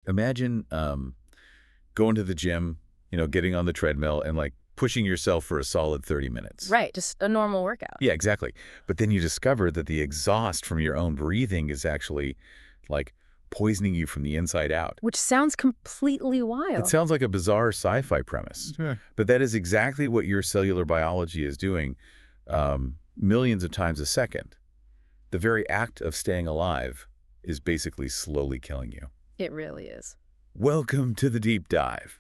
Imagine going to the gym, getting on the treadmill and like pushing yourself for a solid 30 minutes. Right, just a normal workout. Yeah, exactly. But then you discover that the exhaust from your own breathing is actually like poisoning you from the inside out. Which sounds completely It wild. sounds like a bizarre sci-fi premise, but that is exactly what your cellular biology is doing millions of times a second. The very act of staying alive is basically slowly killing you. It really is. Welcome to the deep dive.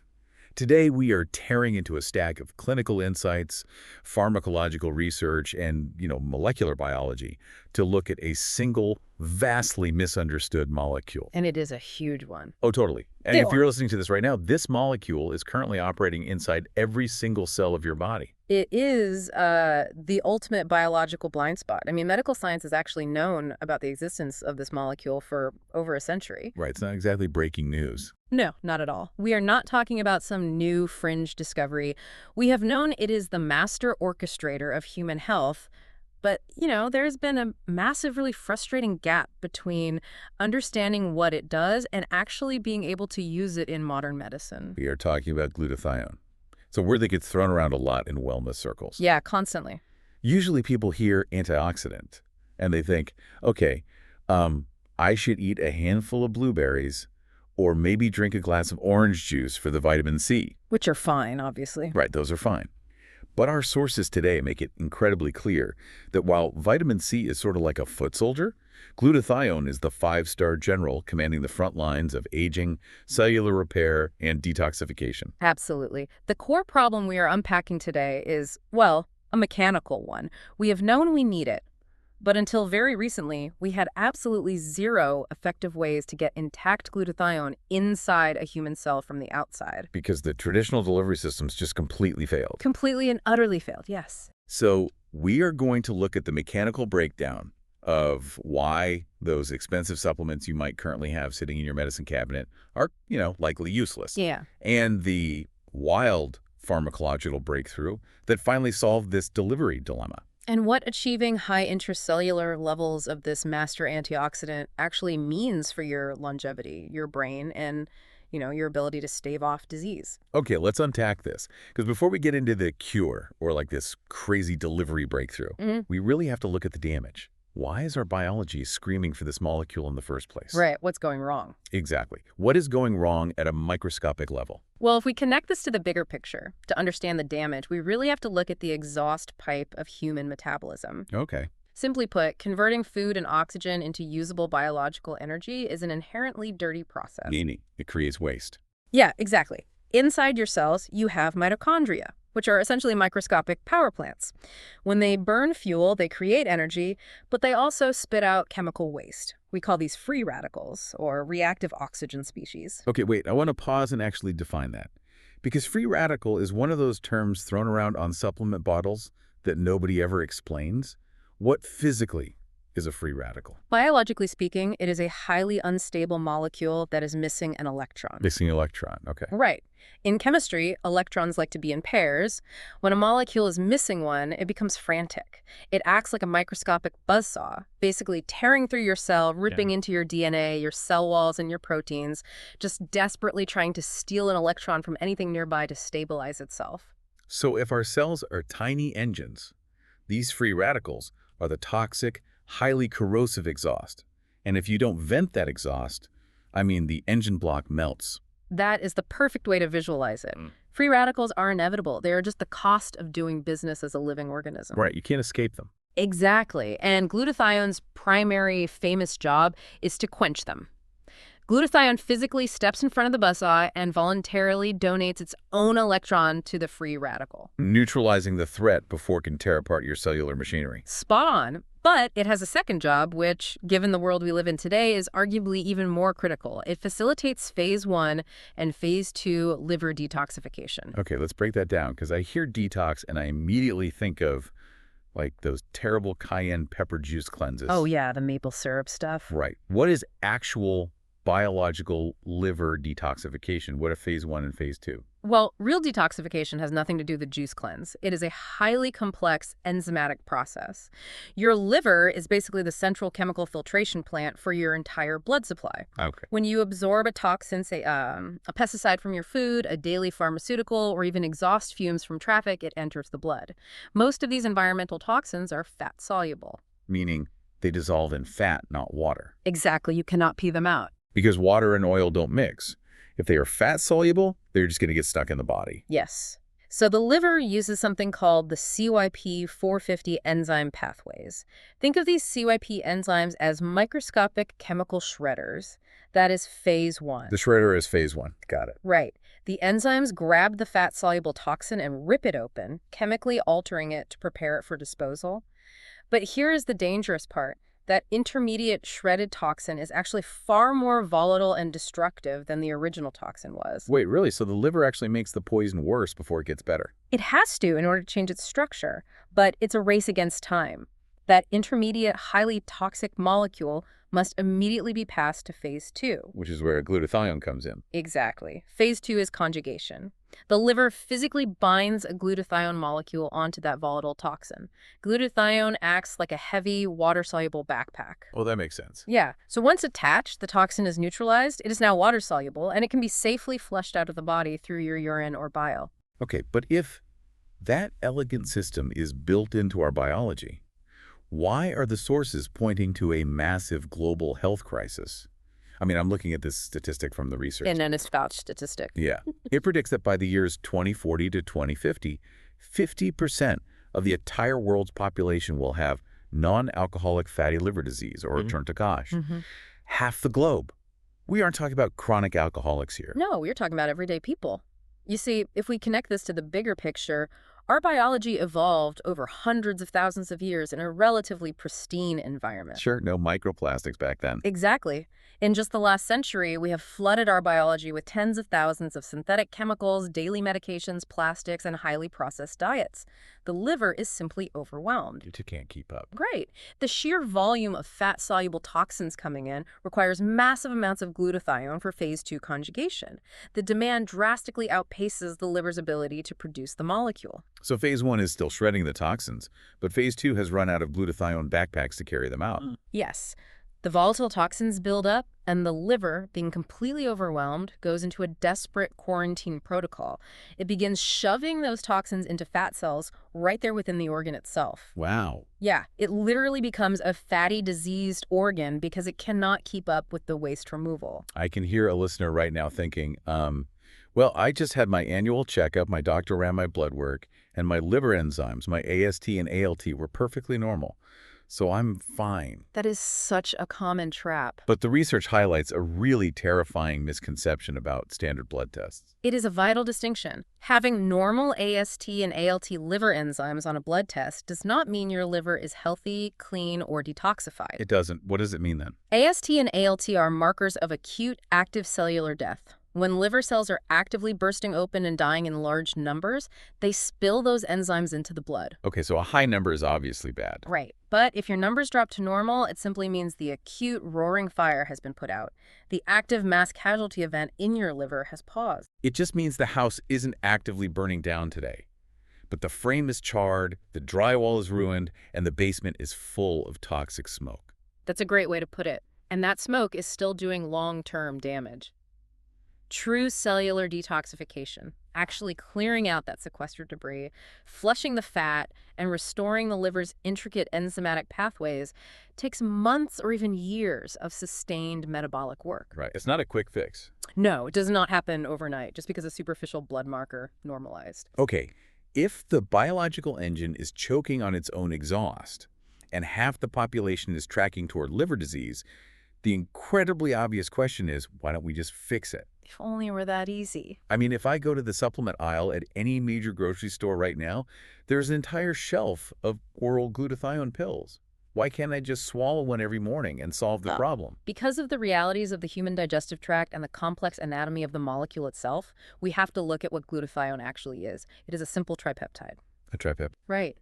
Today, we are tearing into a stack of clinical insights, pharmacological research, and, molecular biology to look at a single, vastly misunderstood molecule. And it is a huge one. Oh, totally. And Big if you're one. listening to this right now, this molecule is currently operating inside every single cell of your body. It is the ultimate biological blind spot. I mean, medical science has actually known about the existence of this molecule for over a century. Right, it's not exactly breaking news. No, not at all. We are not talking about some new fringe discovery. We have known it is the master orchestrator of human health, but, there's been a massive, really frustrating gap between understanding what it does and actually being able to use it in modern medicine. We are talking about glutathione. It's a word that gets thrown around a lot in wellness circles. Yeah, constantly. Usually people hear antioxidant, and they think, okay, I should eat a handful of blueberries or maybe drink a glass of orange juice for the vitamin C. Which are fine, obviously. Right, those are fine. But our sources today make it incredibly clear that while vitamin C is sort of like a foot soldier, glutathione is the five-star general commanding the front lines of aging, cellular repair, and detoxification. Absolutely. The core problem we are unpacking today is, well, a mechanical one. We have known we need it, but until very recently, we had absolutely zero effective ways to get intact glutathione inside a human cell from the outside. Because the traditional delivery systems just completely failed. Completely and utterly failed, yes. So we are going to look at the mechanical breakdown of why those expensive supplements you might currently have sitting in your medicine cabinet are, likely useless. Yeah. And the wild pharmacological breakthrough that finally solved this delivery dilemma. And what achieving high intracellular levels of this master antioxidant actually means for your longevity, your brain, and, your ability to stave off disease. Okay, let's unpack this. Because before we get into the cure or like this crazy delivery breakthrough, we really have to look at the damage. Why is our biology screaming for this molecule in the first place? Right, what's going wrong? Exactly. What is going wrong at a microscopic level? Well, if we connect this to the bigger picture, to understand the damage, we really have to look at the exhaust pipe of human metabolism. Okay. Simply put, converting food and oxygen into usable biological energy is an inherently dirty process. Meaning it creates waste. Yeah, exactly. Inside your cells, you have mitochondria, which are essentially microscopic power plants. When they burn fuel, they create energy, but they also spit out chemical waste. We call these free radicals, or reactive oxygen species. Okay, wait, I want to pause and actually define that. Because free radical is one of those terms thrown around on supplement bottles that nobody ever explains. What physically is a free radical? Biologically speaking, it is a highly unstable molecule that is missing an electron. Missing electron, okay. Right. In chemistry, electrons like to be in pairs. When a molecule is missing one, it becomes frantic. It acts like a microscopic buzzsaw, basically tearing through your cell, ripping into your DNA, your cell walls, and your proteins, just desperately trying to steal an electron from anything nearby to stabilize itself. So if our cells are tiny engines, these free radicals are the toxic, highly corrosive exhaust. And if you don't vent that exhaust, the engine block melts. That is the perfect way to visualize it. Free radicals are inevitable. They are just the cost of doing business as a living organism. Right, you can't escape them. Exactly. And glutathione's primary famous job is to quench them. Glutathione physically steps in front of the buzzsaw and voluntarily donates its own electron to the free radical. Neutralizing the threat before it can tear apart your cellular machinery. Spot on. But it has a second job, which, given the world we live in today, is arguably even more critical. It facilitates phase 1 and phase 2 liver detoxification. Okay, let's break that down, because I hear detox and I immediately think of like those terrible cayenne pepper juice cleanses. Oh yeah, the maple syrup stuff. Right. What is actual biological liver detoxification? What are phase 1 and phase 2? Well, real detoxification has nothing to do with the juice cleanse. It is a highly complex enzymatic process. Your liver is basically the central chemical filtration plant for your entire blood supply. Okay. When you absorb a toxin, say a pesticide from your food, a daily pharmaceutical, or even exhaust fumes from traffic, it enters the blood. Most of these environmental toxins are fat-soluble. Meaning they dissolve in fat, not water. Exactly, you cannot pee them out. Because water and oil don't mix. If they are fat-soluble, they're just going to get stuck in the body. Yes. So the liver uses something called the CYP450 enzyme pathways. Think of these CYP enzymes as microscopic chemical shredders. That is phase 1. The shredder is phase 1. Got it. Right. The enzymes grab the fat-soluble toxin and rip it open, chemically altering it to prepare it for disposal. But here is the dangerous part. That intermediate shredded toxin is actually far more volatile and destructive than the original toxin was. Wait, really? So the liver actually makes the poison worse before it gets better? It has to in order to change its structure, but it's a race against time. That intermediate, highly toxic molecule must immediately be passed to phase 2. Which is where glutathione comes in. Exactly. Phase 2 is conjugation. The liver physically binds a glutathione molecule onto that volatile toxin. Glutathione acts like a heavy, water-soluble backpack. Oh, that makes sense. Yeah. So once attached, the toxin is neutralized. It is now water-soluble, and it can be safely flushed out of the body through your urine or bile. Okay, but if that elegant system is built into our biology, why are the sources pointing to a massive global health crisis? I mean, I'm looking at this statistic from the research. An Ennis Fauci statistic. Yeah. It predicts that by the years 2040 to 2050, 50% of the entire world's population will have non-alcoholic fatty liver disease, or turn to gosh. Half the globe. We aren't talking about chronic alcoholics here. No, we're talking about everyday people. You see, if we connect this to the bigger picture, our biology evolved over hundreds of thousands of years in a relatively pristine environment. Sure, no microplastics back then. Exactly. In just the last century, we have flooded our biology with tens of thousands of synthetic chemicals, daily medications, plastics, and highly processed diets. The liver is simply overwhelmed. You can't keep up. Right. The sheer volume of fat-soluble toxins coming in requires massive amounts of glutathione for phase 2 conjugation. The demand drastically outpaces the liver's ability to produce the molecule. So phase 1 is still shredding the toxins, but phase 2 has run out of glutathione backpacks to carry them out. Yes. The volatile toxins build up, and the liver, being completely overwhelmed, goes into a desperate quarantine protocol. It begins shoving those toxins into fat cells right there within the organ itself. Wow. Yeah, it literally becomes a fatty, diseased organ because it cannot keep up with the waste removal. I can hear a listener right now thinking, well, I just had my annual checkup, my doctor ran my blood work, and my liver enzymes, my AST and ALT, were perfectly normal. So I'm fine. That is such a common trap. But the research highlights a really terrifying misconception about standard blood tests. It is a vital distinction. Having normal AST and ALT liver enzymes on a blood test does not mean your liver is healthy, clean, or detoxified. It doesn't. What does it mean then? AST and ALT are markers of acute active cellular death. When liver cells are actively bursting open and dying in large numbers, they spill those enzymes into the blood. Okay, so a high number is obviously bad. Right. But if your numbers drop to normal, it simply means the acute roaring fire has been put out. The active mass casualty event in your liver has paused. It just means the house isn't actively burning down today. But the frame is charred, the drywall is ruined, and the basement is full of toxic smoke. That's a great way to put it. And that smoke is still doing long-term damage. True cellular detoxification, actually clearing out that sequestered debris, flushing the fat, and restoring the liver's intricate enzymatic pathways, takes months or even years of sustained metabolic work. Right. It's not a quick fix. No, it does not happen overnight, just because a superficial blood marker normalized. Okay, if the biological engine is choking on its own exhaust, and half the population is tracking toward liver disease, the incredibly obvious question is, why don't we just fix it? If only it were that easy. I mean, if I go to the supplement aisle at any major grocery store right now, there's an entire shelf of oral glutathione pills. Why can't I just swallow one every morning and solve the problem? Because of the realities of the human digestive tract and the complex anatomy of the molecule itself, we have to look at what glutathione actually is. It is a simple tripeptide. A tripeptide. Right.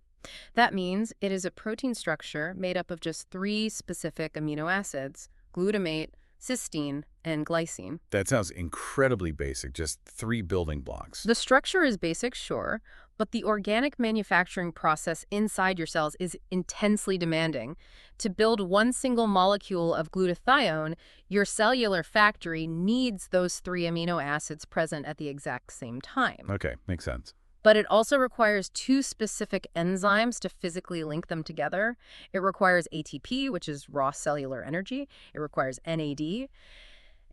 That means it is a protein structure made up of just 3 specific amino acids: glutamate, cysteine, and glycine. That sounds incredibly basic, just 3 building blocks. The structure is basic, sure, but the organic manufacturing process inside your cells is intensely demanding. To build one single molecule of glutathione, your cellular factory needs those 3 amino acids present at the exact same time. Okay, makes sense. But it also requires 2 specific enzymes to physically link them together. It requires ATP, which is raw cellular energy. It requires NAD.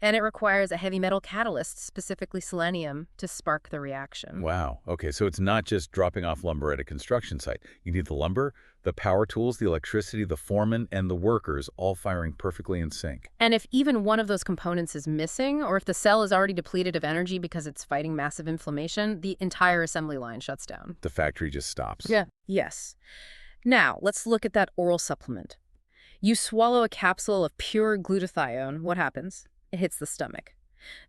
And it requires a heavy metal catalyst, specifically selenium, to spark the reaction. Wow. Okay, so it's not just dropping off lumber at a construction site. You need the lumber, the power tools, the electricity, the foreman, and the workers all firing perfectly in sync. And if even one of those components is missing, or if the cell is already depleted of energy because it's fighting massive inflammation, the entire assembly line shuts down. The factory just stops. Yeah. Yes. Now, let's look at that oral supplement. You swallow a capsule of pure glutathione. What happens? It hits the stomach.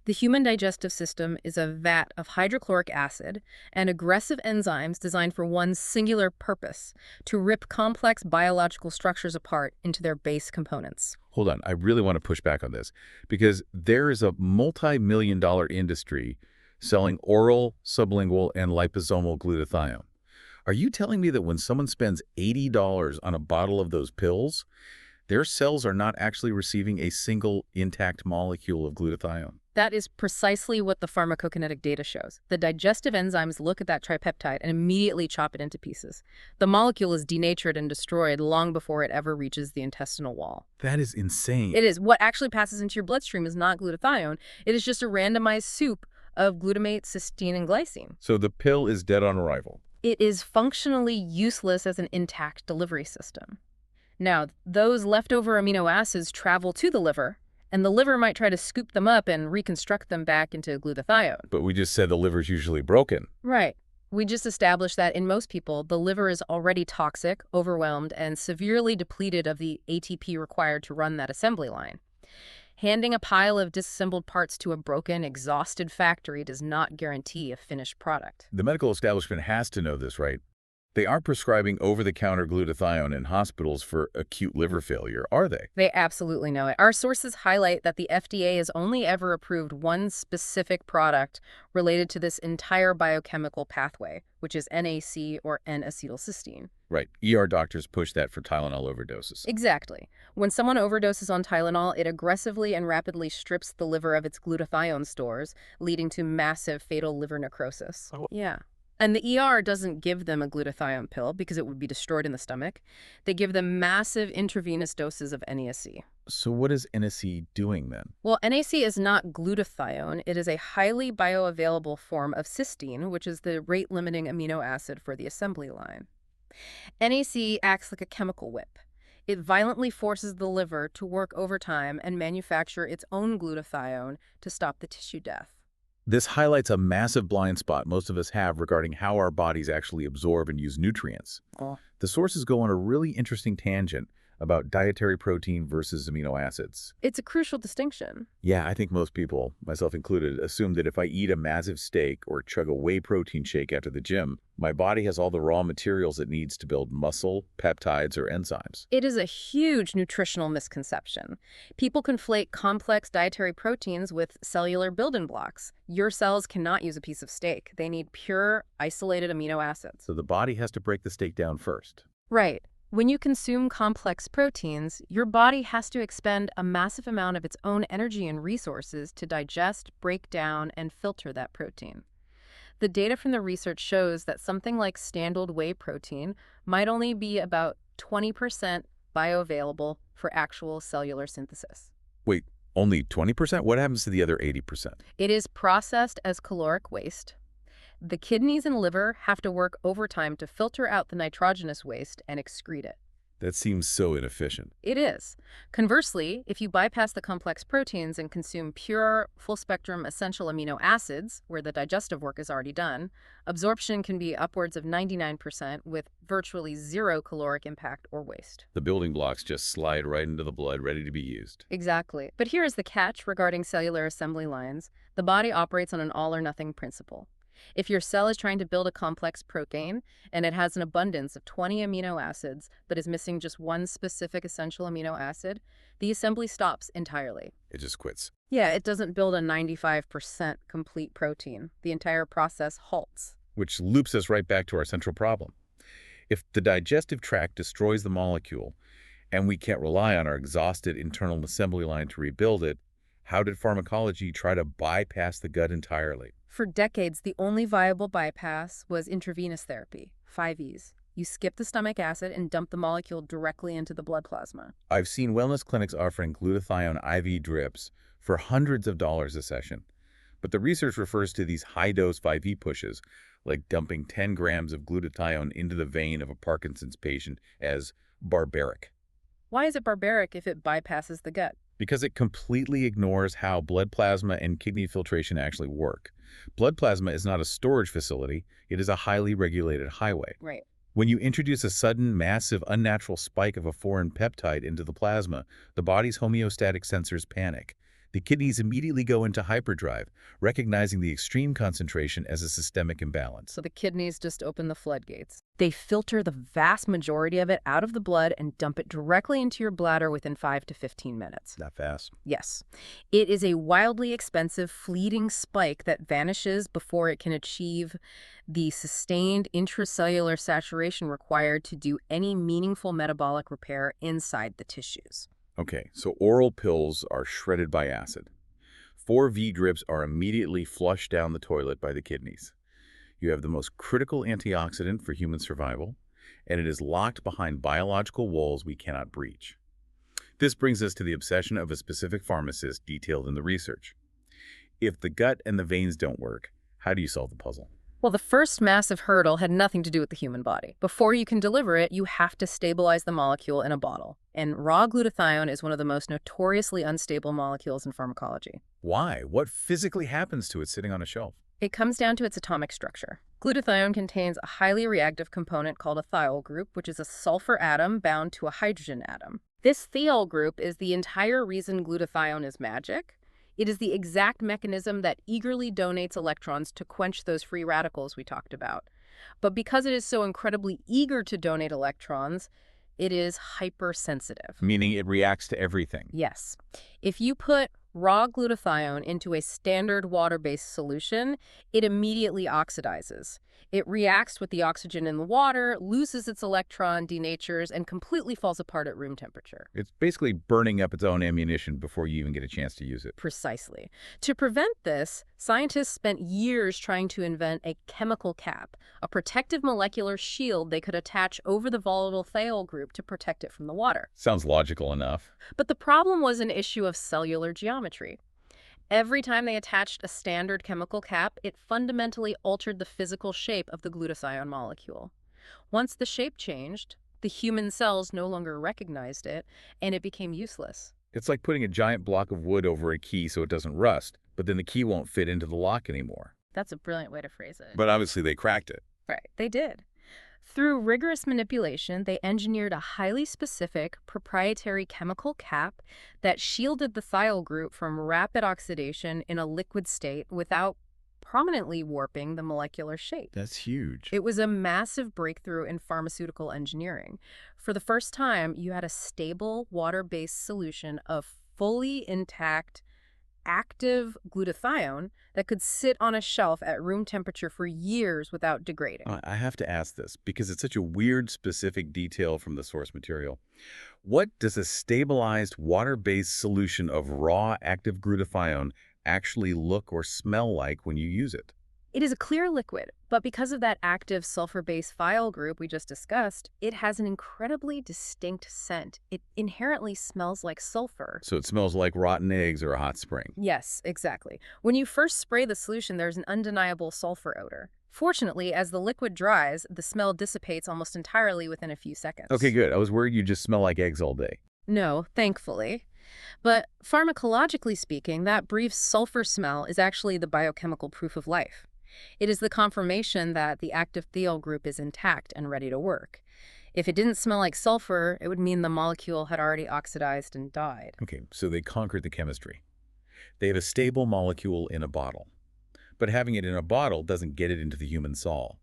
The human digestive system is a vat of hydrochloric acid and aggressive enzymes designed for one singular purpose: to rip complex biological structures apart into their base components. Hold on, I really want to push back on this because there is a multi-million-dollar industry selling oral, sublingual, and liposomal glutathione. Are you telling me that when someone spends $80 on a bottle of those pills, their cells are not actually receiving a single intact molecule of glutathione? That is precisely what the pharmacokinetic data shows. The digestive enzymes look at that tripeptide and immediately chop it into pieces. The molecule is denatured and destroyed long before it ever reaches the intestinal wall. That is insane. It is. What actually passes into your bloodstream is not glutathione. It is just a randomized soup of glutamate, cysteine, and glycine. So the pill is dead on arrival. It is functionally useless as an intact delivery system. Now, those leftover amino acids travel to the liver, and the liver might try to scoop them up and reconstruct them back into glutathione. But we just said the liver's usually broken. Right. We just established that in most people, the liver is already toxic, overwhelmed, and severely depleted of the ATP required to run that assembly line. Handing a pile of disassembled parts to a broken, exhausted factory does not guarantee a finished product. The medical establishment has to know this, right? They aren't prescribing over-the-counter glutathione in hospitals for acute liver failure, are they? They absolutely know it. Our sources highlight that the FDA has only ever approved one specific product related to this entire biochemical pathway, which is NAC, or N-acetylcysteine. Right. ER doctors push that for Tylenol overdoses. Exactly. When someone overdoses on Tylenol, it aggressively and rapidly strips the liver of its glutathione stores, leading to massive fatal liver necrosis. Oh. Yeah. And the ER doesn't give them a glutathione pill because it would be destroyed in the stomach. They give them massive intravenous doses of NAC. So what is NAC doing then? Well, NAC is not glutathione. It is a highly bioavailable form of cysteine, which is the rate-limiting amino acid for the assembly line. NAC acts like a chemical whip. It violently forces the liver to work overtime and manufacture its own glutathione to stop the tissue death. This highlights a massive blind spot most of us have regarding how our bodies actually absorb and use nutrients. Oh. The sources go on a really interesting tangent about dietary protein versus amino acids. It's a crucial distinction. Yeah, I think most people, myself included, assume that if I eat a massive steak or chug a whey protein shake after the gym, my body has all the raw materials it needs to build muscle, peptides, or enzymes. It is a huge nutritional misconception. People conflate complex dietary proteins with cellular building blocks. Your cells cannot use a piece of steak. They need pure, isolated amino acids. So the body has to break the steak down first. Right. When you consume complex proteins, your body has to expend a massive amount of its own energy and resources to digest, break down, and filter that protein. The data from the research shows that something like standard whey protein might only be about 20% bioavailable for actual cellular synthesis. Wait, only 20%? What happens to the other 80%? It is processed as caloric waste. The kidneys and liver have to work overtime to filter out the nitrogenous waste and excrete it. That seems so inefficient. It is. Conversely, if you bypass the complex proteins and consume pure, full-spectrum essential amino acids, where the digestive work is already done, absorption can be upwards of 99% with virtually zero caloric impact or waste. The building blocks just slide right into the blood, ready to be used. Exactly. But here is the catch regarding cellular assembly lines. The body operates on an all-or-nothing principle. If your cell is trying to build a complex protein and it has an abundance of 20 amino acids but is missing just one specific essential amino acid, the assembly stops entirely. It just quits. Yeah, it doesn't build a 95% complete protein. The entire process halts. Which loops us right back to our central problem. If the digestive tract destroys the molecule, and we can't rely on our exhausted internal assembly line to rebuild it, how did pharmacology try to bypass the gut entirely? For decades, the only viable bypass was intravenous therapy, 5Es. You skip the stomach acid and dump the molecule directly into the blood plasma. I've seen wellness clinics offering glutathione IV drips for hundreds of dollars a session. But the research refers to these high-dose 5E pushes, like dumping 10 grams of glutathione into the vein of a Parkinson's patient, as barbaric. Why is it barbaric if it bypasses the gut? Because it completely ignores how blood plasma and kidney filtration actually work. Blood plasma is not a storage facility, it is a highly regulated highway. Right. When you introduce a sudden, massive, unnatural spike of a foreign peptide into the plasma, the body's homeostatic sensors panic. The kidneys immediately go into hyperdrive, recognizing the extreme concentration as a systemic imbalance. So the kidneys just open the floodgates. They filter the vast majority of it out of the blood and dump it directly into your bladder within 5 to 15 minutes. Not fast. Yes. It is a wildly expensive, fleeting spike that vanishes before it can achieve the sustained intracellular saturation required to do any meaningful metabolic repair inside the tissues. Okay, so oral pills are shredded by acid. 4V drips are immediately flushed down the toilet by the kidneys. You have the most critical antioxidant for human survival, and it is locked behind biological walls we cannot breach. This brings us to the obsession of a specific pharmacist detailed in the research. If the gut and the veins don't work, how do you solve the puzzle? Well, the first massive hurdle had nothing to do with the human body. Before you can deliver it, you have to stabilize the molecule in a bottle. And raw glutathione is one of the most notoriously unstable molecules in pharmacology. Why? What physically happens to it sitting on a shelf? It comes down to its atomic structure. Glutathione contains a highly reactive component called a thiol group, which is a sulfur atom bound to a hydrogen atom. This thiol group is the entire reason glutathione is magic. It is the exact mechanism that eagerly donates electrons to quench those free radicals we talked about. But because it is so incredibly eager to donate electrons, it is hypersensitive. Meaning it reacts to everything. Yes. If you put raw glutathione into a standard water-based solution, it immediately oxidizes. It reacts with the oxygen in the water, loses its electron, denatures, and completely falls apart at room temperature. It's basically burning up its own ammunition before you even get a chance to use it. Precisely. To prevent this, scientists spent years trying to invent a chemical cap, a protective molecular shield they could attach over the volatile thiol group to protect it from the water. Sounds logical enough. But the problem was an issue of cellular geometry. Every time they attached a standard chemical cap, it fundamentally altered the physical shape of the glutathione molecule. Once the shape changed, the human cells no longer recognized it, and it became useless. It's like putting a giant block of wood over a key so it doesn't rust, but then the key won't fit into the lock anymore. That's a brilliant way to phrase it. But obviously they cracked it. Right, they did. Through rigorous manipulation, they engineered a highly specific, proprietary chemical cap that shielded the thiol group from rapid oxidation in a liquid state without prominently warping the molecular shape. That's huge. It was a massive breakthrough in pharmaceutical engineering. For the first time, you had a stable, water-based solution of fully intact, active glutathione that could sit on a shelf at room temperature for years without degrading. I have to ask this because it's such a weird, specific detail from the source material. What does a stabilized, water-based solution of raw, active glutathione actually look or smell like when you use it? It is a clear liquid, but because of that active sulfur-based thiol group we just discussed, it has an incredibly distinct scent. It inherently smells like sulfur. So it smells like rotten eggs or a hot spring. Yes, exactly. When you first spray the solution, there's an undeniable sulfur odor. Fortunately, as the liquid dries, the smell dissipates almost entirely within a few seconds. Okay, good. I was worried you'd just smell like eggs all day. No, thankfully. But pharmacologically speaking, that brief sulfur smell is actually the biochemical proof of life. It is the confirmation that the active thiol group is intact and ready to work. If it didn't smell like sulfur, it would mean the molecule had already oxidized and died. Okay, so they conquered the chemistry. They have a stable molecule in a bottle. But having it in a bottle doesn't get it into the human sol.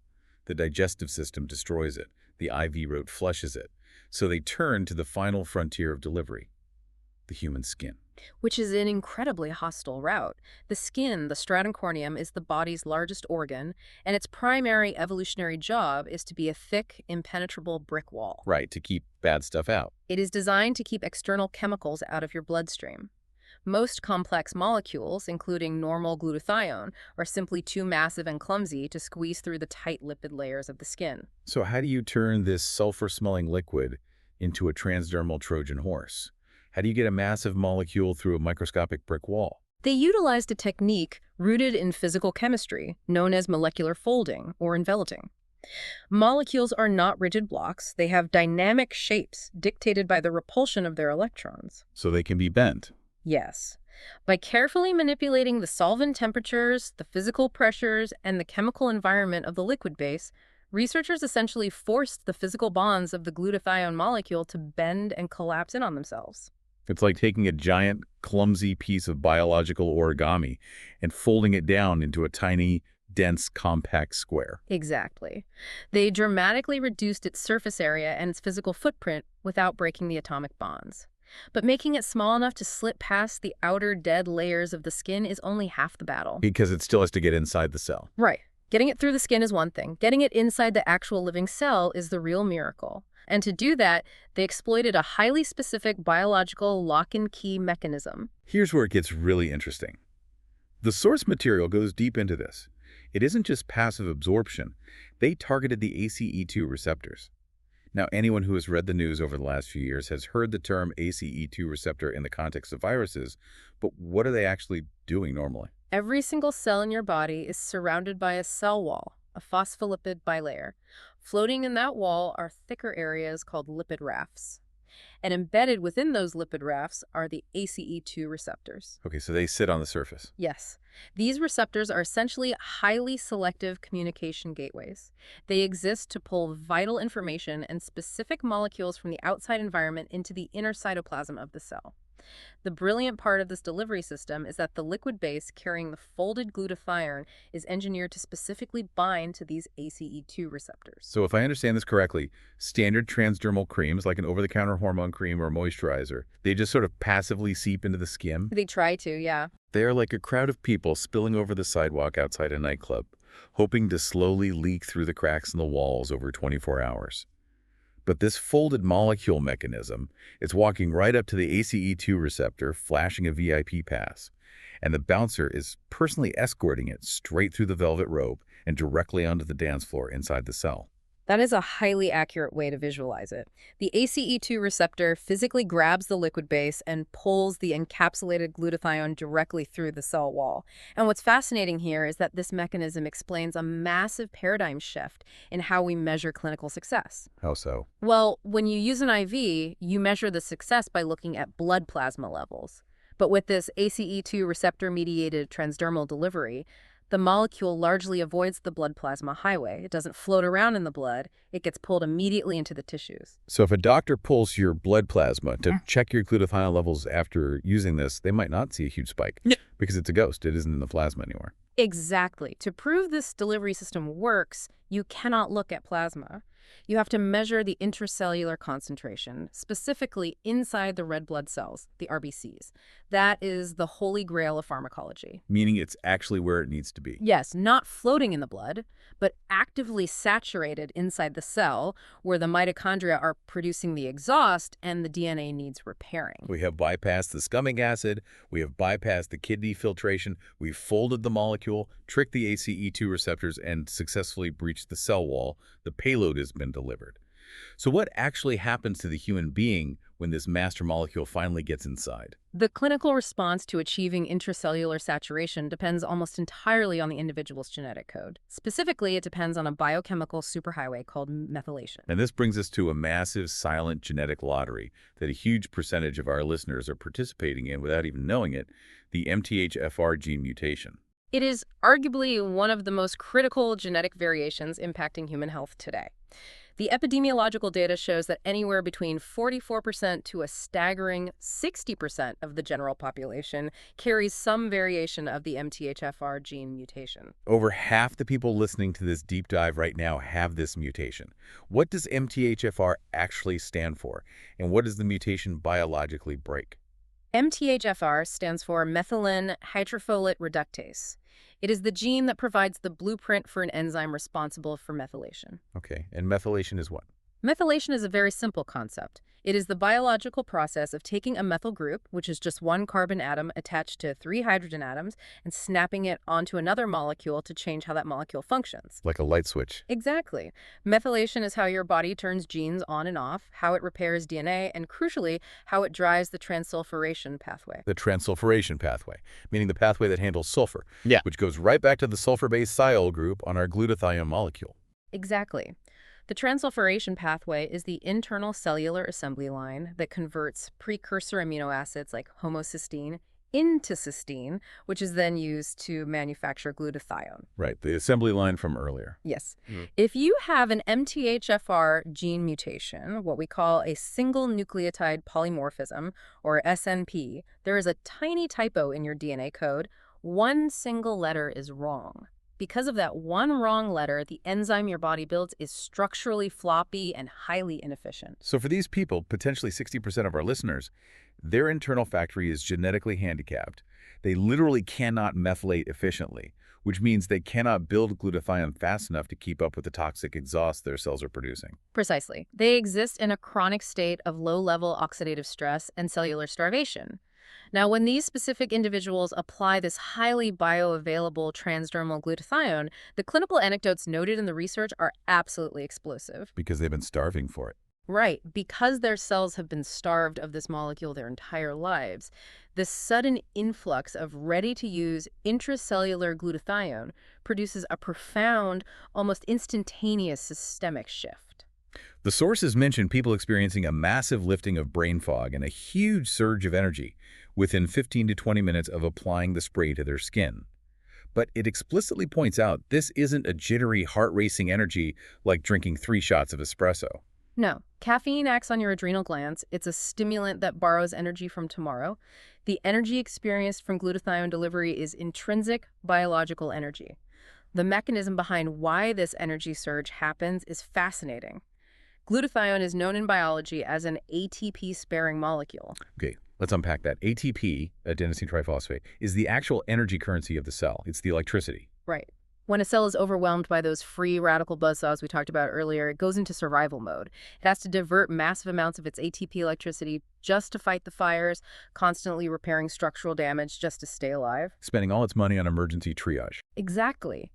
The digestive system destroys it. The IV route flushes it. So they turn to the final frontier of delivery, the human skin. Which is an incredibly hostile route. The skin, the stratum corneum, is the body's largest organ, and its primary evolutionary job is to be a thick, impenetrable brick wall. Right, to keep bad stuff out. It is designed to keep external chemicals out of your bloodstream. Most complex molecules, including normal glutathione, are simply too massive and clumsy to squeeze through the tight lipid layers of the skin. So how do you turn this sulfur-smelling liquid into a transdermal Trojan horse? How do you get a massive molecule through a microscopic brick wall? They utilized a technique rooted in physical chemistry known as molecular folding or enveloping. Molecules are not rigid blocks. They have dynamic shapes dictated by the repulsion of their electrons. So they can be bent. Yes. By carefully manipulating the solvent temperatures, the physical pressures, and the chemical environment of the liquid base, researchers essentially forced the physical bonds of the glutathione molecule to bend and collapse in on themselves. It's like taking a giant, clumsy piece of biological origami and folding it down into a tiny, dense, compact square. Exactly. They dramatically reduced its surface area and its physical footprint without breaking the atomic bonds. But making it small enough to slip past the outer dead layers of the skin is only half the battle. Because it still has to get inside the cell. Right. Getting it through the skin is one thing. Getting it inside the actual living cell is the real miracle. And to do that, they exploited a highly specific biological lock-and-key mechanism. Here's where it gets really interesting. The source material goes deep into this. It isn't just passive absorption. They targeted the ACE2 receptors. Now, anyone who has read the news over the last few years has heard the term ACE2 receptor in the context of viruses, but what are they actually doing normally? Every single cell in your body is surrounded by a cell wall, a phospholipid bilayer. Floating in that wall are thicker areas called lipid rafts. And embedded within those lipid rafts are the ACE2 receptors. Okay, so they sit on the surface. Yes. These receptors are essentially highly selective communication gateways. They exist to pull vital information and specific molecules from the outside environment into the inner cytoplasm of the cell. The brilliant part of this delivery system is that the liquid base carrying the folded glutathione is engineered to specifically bind to these ACE2 receptors. So if I understand this correctly, standard transdermal creams, like an over-the-counter hormone cream or moisturizer, they just sort of passively seep into the skin? They try to, yeah. They are like a crowd of people spilling over the sidewalk outside a nightclub, hoping to slowly leak through the cracks in the walls over 24 hours. But this folded molecule mechanism is walking right up to the ACE2 receptor, flashing a VIP pass. And the bouncer is personally escorting it straight through the velvet rope and directly onto the dance floor inside the cell. That is a highly accurate way to visualize it. The ACE2 receptor physically grabs the liquid base and pulls the encapsulated glutathione directly through the cell wall. And what's fascinating here is that this mechanism explains a massive paradigm shift in how we measure clinical success. How so? Well, when you use an IV, you measure the success by looking at blood plasma levels. But with this ACE2 receptor-mediated transdermal delivery, the molecule largely avoids the blood plasma highway. It doesn't float around in the blood. It gets pulled immediately into the tissues. So if a doctor pulls your blood plasma to check your glutathione levels after using this, they might not see a huge spike because it's a ghost. It isn't in the plasma anymore. Exactly. To prove this delivery system works, you cannot look at plasma. You have to measure the intracellular concentration, specifically inside the red blood cells, the RBCs. That is the holy grail of pharmacology. Meaning it's actually where it needs to be. Yes, not floating in the blood, but actively saturated inside the cell where the mitochondria are producing the exhaust and the DNA needs repairing. We have bypassed the scumming acid, we have bypassed the kidney filtration, we've folded the molecule, tricked the ACE2 receptors, and successfully breached the cell wall. The payload has been delivered. So what actually happens to the human being when this master molecule finally gets inside? The clinical response to achieving intracellular saturation depends almost entirely on the individual's genetic code. Specifically, it depends on a biochemical superhighway called methylation. And this brings us to a massive silent genetic lottery that a huge percentage of our listeners are participating in without even knowing it, the MTHFR gene mutation. It is arguably one of the most critical genetic variations impacting human health today. The epidemiological data shows that anywhere between 44% to a staggering 60% of the general population carries some variation of the MTHFR gene mutation. Over half the people listening to this deep dive right now have this mutation. What does MTHFR actually stand for, and what does the mutation biologically break? MTHFR stands for methylene hydrofolate reductase. It is the gene that provides the blueprint for an enzyme responsible for methylation. Okay, and methylation is what? Methylation is a very simple concept. It is the biological process of taking a methyl group, which is just one carbon atom attached to 3 hydrogen atoms, and snapping it onto another molecule to change how that molecule functions. Like a light switch. Exactly. Methylation is how your body turns genes on and off, how it repairs DNA, and crucially, how it drives the transsulfuration pathway. The transsulfuration pathway, meaning the pathway that handles sulfur, Yeah. which goes right back to the sulfur-based siol group on our glutathione molecule. Exactly. The transsulfuration pathway is the internal cellular assembly line that converts precursor amino acids like homocysteine into cysteine, which is then used to manufacture glutathione. Right, the assembly line from earlier. Yes. Mhm. If you have an MTHFR gene mutation, what we call a single nucleotide polymorphism, or SNP, there is a tiny typo in your DNA code. One single letter is wrong. Because of that one wrong letter, the enzyme your body builds is structurally floppy and highly inefficient. So for these people, potentially 60% of our listeners, their internal factory is genetically handicapped. They literally cannot methylate efficiently, which means they cannot build glutathione fast enough to keep up with the toxic exhaust their cells are producing. Precisely. They exist in a chronic state of low-level oxidative stress and cellular starvation. Now, when these specific individuals apply this highly bioavailable transdermal glutathione, the clinical anecdotes noted in the research are absolutely explosive. Because they've been starving for it. Right, because their cells have been starved of this molecule their entire lives, this sudden influx of ready-to-use intracellular glutathione produces a profound, almost instantaneous systemic shift. The sources mention people experiencing a massive lifting of brain fog and a huge surge of energy within 15 to 20 minutes of applying the spray to their skin. But it explicitly points out this isn't a jittery, heart-racing energy like drinking 3 shots of espresso. No, caffeine acts on your adrenal glands. It's a stimulant that borrows energy from tomorrow. The energy experienced from glutathione delivery is intrinsic biological energy. The mechanism behind why this energy surge happens is fascinating. Glutathione is known in biology as an ATP-sparing molecule. Okay, let's unpack that. ATP, adenosine triphosphate, is the actual energy currency of the cell. It's the electricity. Right. When a cell is overwhelmed by those free radical buzzsaws we talked about earlier, it goes into survival mode. It has to divert massive amounts of its ATP electricity just to fight the fires, constantly repairing structural damage just to stay alive. Spending all its money on emergency triage. Exactly.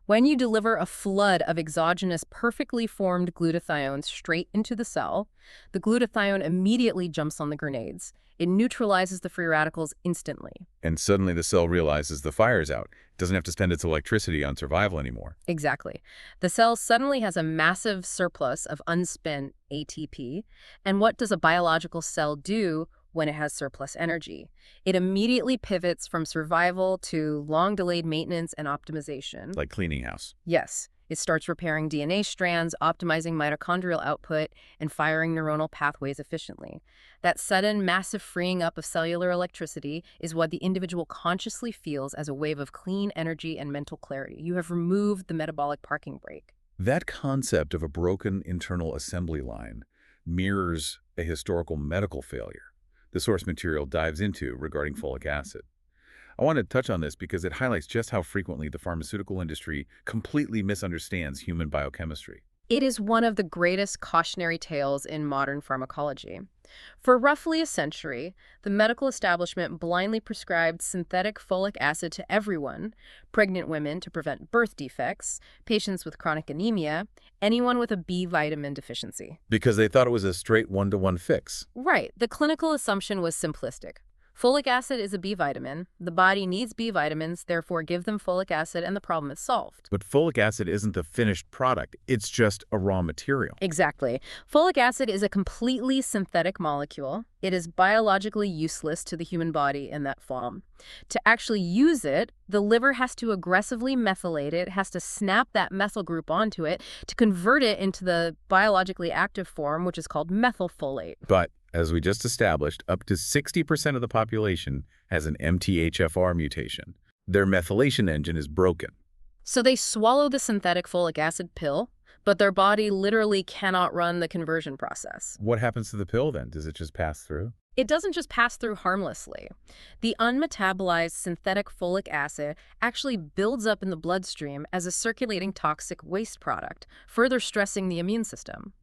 When you deliver a flood of exogenous, perfectly formed glutathione straight into the cell, the glutathione immediately jumps on the grenades. It neutralizes the free radicals instantly. And suddenly the cell realizes the fire's out. It doesn't have to spend its electricity on survival anymore. Exactly. The cell suddenly has a massive surplus of unspent ATP. And what does a biological cell do when it has surplus energy? It immediately pivots from survival to long-delayed maintenance and optimization. Like cleaning house. Yes. It starts repairing DNA strands, optimizing mitochondrial output, and firing neuronal pathways efficiently. That sudden, massive freeing up of cellular electricity is what the individual consciously feels as a wave of clean energy and mental clarity. You have removed the metabolic parking brake. That concept of a broken internal assembly line mirrors a historical medical failure the source material dives into regarding folic acid. I want to touch on this because it highlights just how frequently the pharmaceutical industry completely misunderstands human biochemistry. It is one of the greatest cautionary tales in modern pharmacology. For roughly a century, the medical establishment blindly prescribed synthetic folic acid to everyone: pregnant women to prevent birth defects, patients with chronic anemia, anyone with a B vitamin deficiency. Because they thought it was a straight one-to-one fix. Right. The clinical assumption was simplistic. Folic acid is a B vitamin. The body needs B vitamins, therefore give them folic acid and the problem is solved. But folic acid isn't the finished product. It's just a raw material. Exactly. Folic acid is a completely synthetic molecule. It is biologically useless to the human body in that form. To actually use it, the liver has to aggressively methylate it, has to snap that methyl group onto it to convert it into the biologically active form, which is called methylfolate. But as we just established, up to 60% of the population has an MTHFR mutation. Their methylation engine is broken. So they swallow the synthetic folic acid pill, but their body literally cannot run the conversion process. What happens to the pill then? Does it just pass through? It doesn't just pass through harmlessly. The unmetabolized synthetic folic acid actually builds up in the bloodstream as a circulating toxic waste product, further stressing the immune system.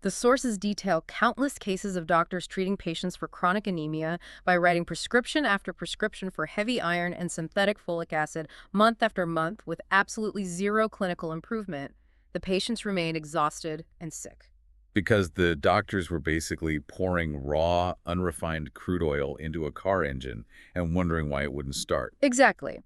The sources detail countless cases of doctors treating patients for chronic anemia by writing prescription after prescription for heavy iron and synthetic folic acid month after month with absolutely zero clinical improvement. The patients remain exhausted and sick. Because the doctors were basically pouring raw, unrefined crude oil into a car engine and wondering why it wouldn't start. Exactly.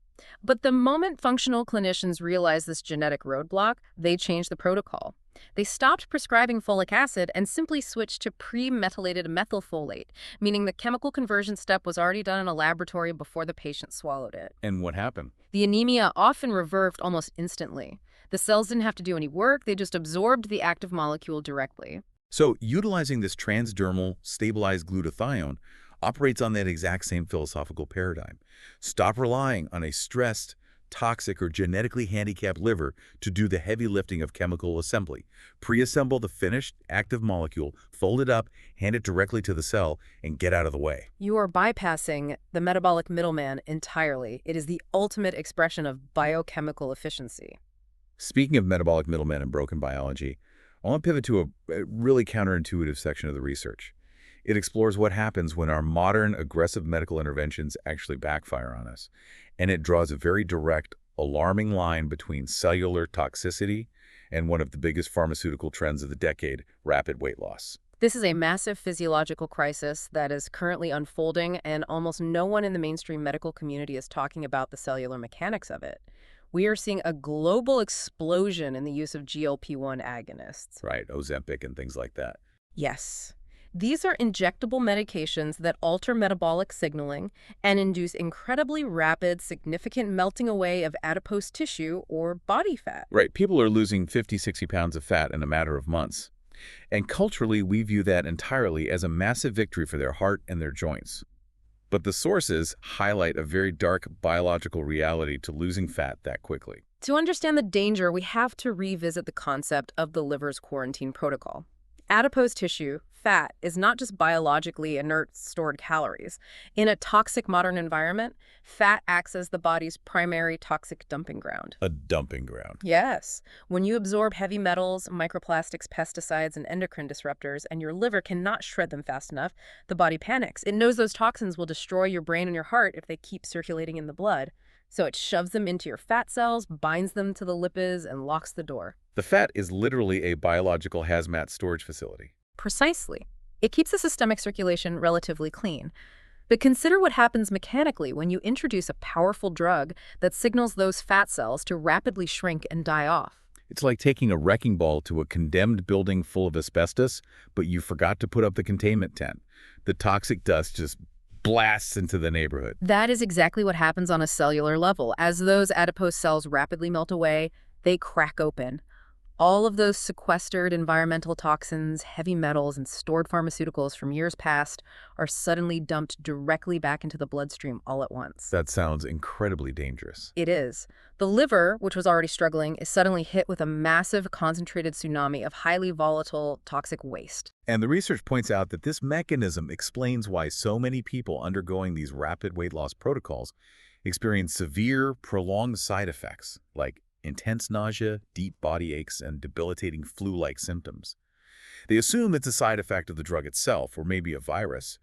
But the moment functional clinicians realized this genetic roadblock, they changed the protocol. They stopped prescribing folic acid and simply switched to pre-methylated methylfolate, meaning the chemical conversion step was already done in a laboratory before the patient swallowed it. And what happened? The anemia often reversed almost instantly. The cells didn't have to do any work, they just absorbed the active molecule directly. So utilizing this transdermal stabilized glutathione operates on that exact same philosophical paradigm. Stop relying on a stressed, toxic, or genetically handicapped liver to do the heavy lifting of chemical assembly. Pre-assemble the finished, active molecule, fold it up, hand it directly to the cell, and get out of the way. You are bypassing the metabolic middleman entirely. It is the ultimate expression of biochemical efficiency. Speaking of metabolic middlemen and broken biology, I want to pivot to a really counterintuitive section of the research. It explores what happens when our modern, aggressive medical interventions actually backfire on us. And it draws a very direct, alarming line between cellular toxicity and one of the biggest pharmaceutical trends of the decade, rapid weight loss. This is a massive physiological crisis that is currently unfolding, and almost no one in the mainstream medical community is talking about the cellular mechanics of it. We are seeing a global explosion in the use of GLP-1 agonists. Right, Ozempic and things like that. Yes. These are injectable medications that alter metabolic signaling and induce incredibly rapid, significant melting away of adipose tissue or body fat. Right, people are losing 50, 60 pounds of fat in a matter of months. And culturally, we view that entirely as a massive victory for their heart and their joints. But the sources highlight a very dark biological reality to losing fat that quickly. To understand the danger, we have to revisit the concept of the liver's quarantine protocol. Adipose tissue, fat, is not just biologically inert stored calories. In a toxic modern environment, fat acts as the body's primary toxic dumping ground. A dumping ground. Yes. When you absorb heavy metals, microplastics, pesticides, and endocrine disruptors, and your liver cannot shred them fast enough, the body panics. It knows those toxins will destroy your brain and your heart if they keep circulating in the blood. So it shoves them into your fat cells, binds them to the lipids, and locks the door. The fat is literally a biological hazmat storage facility. Precisely. It keeps the systemic circulation relatively clean. But consider what happens mechanically when you introduce a powerful drug that signals those fat cells to rapidly shrink and die off. It's like taking a wrecking ball to a condemned building full of asbestos, but you forgot to put up the containment tent. The toxic dust just blasts into the neighborhood. That is exactly what happens on a cellular level. As those adipose cells rapidly melt away, they crack open. All of those sequestered environmental toxins, heavy metals, and stored pharmaceuticals from years past are suddenly dumped directly back into the bloodstream all at once. That sounds incredibly dangerous. It is. The liver, which was already struggling, is suddenly hit with a massive concentrated tsunami of highly volatile, toxic waste. And the research points out that this mechanism explains why so many people undergoing these rapid weight loss protocols experience severe, prolonged side effects like intense nausea, deep body aches, and debilitating flu-like symptoms. They assume it's a side effect of the drug itself, or maybe a virus,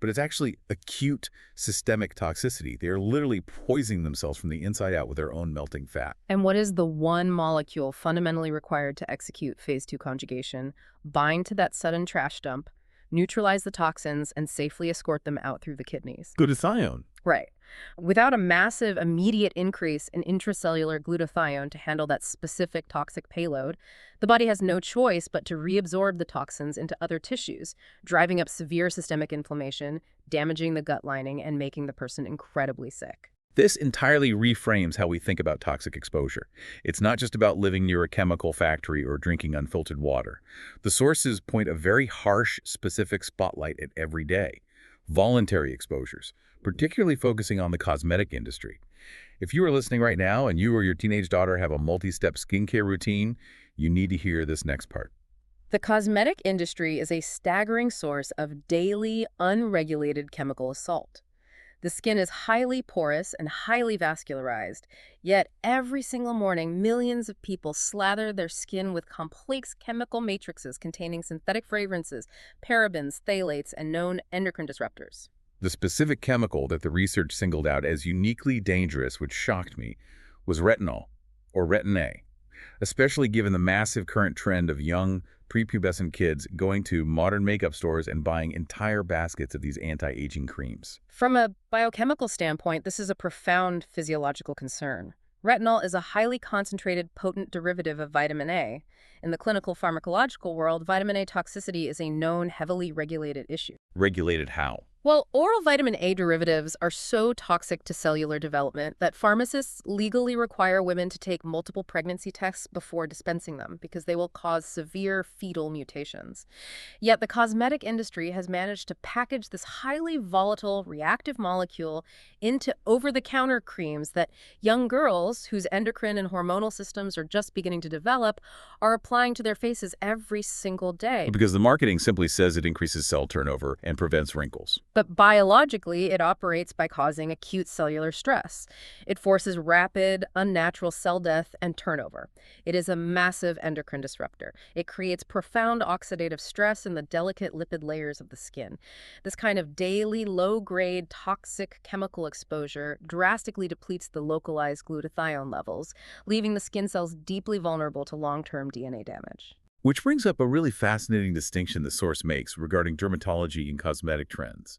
but it's actually acute systemic toxicity. They are literally poisoning themselves from the inside out with their own melting fat. And what is the one molecule fundamentally required to execute phase 2 conjugation, bind to that sudden trash dump, neutralize the toxins, and safely escort them out through the kidneys. Glutathione. Right. Without a massive immediate increase in intracellular glutathione to handle that specific toxic payload, the body has no choice but to reabsorb the toxins into other tissues, driving up severe systemic inflammation, damaging the gut lining, and making the person incredibly sick. This entirely reframes how we think about toxic exposure. It's not just about living near a chemical factory or drinking unfiltered water. The sources point a very harsh, specific spotlight at every day. Voluntary exposures, particularly focusing on the cosmetic industry. If you are listening right now and you or your teenage daughter have a multi-step skincare routine, you need to hear this next part. The cosmetic industry is a staggering source of daily, unregulated chemical assault. The skin is highly porous and highly vascularized, yet every single morning, millions of people slather their skin with complex chemical matrices containing synthetic fragrances, parabens, phthalates, and known endocrine disruptors. The specific chemical that the research singled out as uniquely dangerous, which shocked me, was retinol, or retin-A, especially given the massive current trend of young, prepubescent kids going to modern makeup stores and buying entire baskets of these anti-aging creams. From a biochemical standpoint, this is a profound physiological concern. Retinol is a highly concentrated, potent derivative of vitamin A. In the clinical pharmacological world, vitamin A toxicity is a known, heavily regulated issue. Regulated how? Well, oral vitamin A derivatives are so toxic to cellular development that pharmacists legally require women to take multiple pregnancy tests before dispensing them because they will cause severe fetal mutations. Yet the cosmetic industry has managed to package this highly volatile, reactive molecule into over-the-counter creams that young girls whose endocrine and hormonal systems are just beginning to develop are applying to their faces every single day. Because the marketing simply says it increases cell turnover and prevents wrinkles. But biologically, it operates by causing acute cellular stress. It forces rapid, unnatural cell death and turnover. It is a massive endocrine disruptor. It creates profound oxidative stress in the delicate lipid layers of the skin. This kind of daily, low-grade, toxic chemical exposure drastically depletes the localized glutathione levels, leaving the skin cells deeply vulnerable to long-term DNA damage. Which brings up a really fascinating distinction the source makes regarding dermatology and cosmetic trends.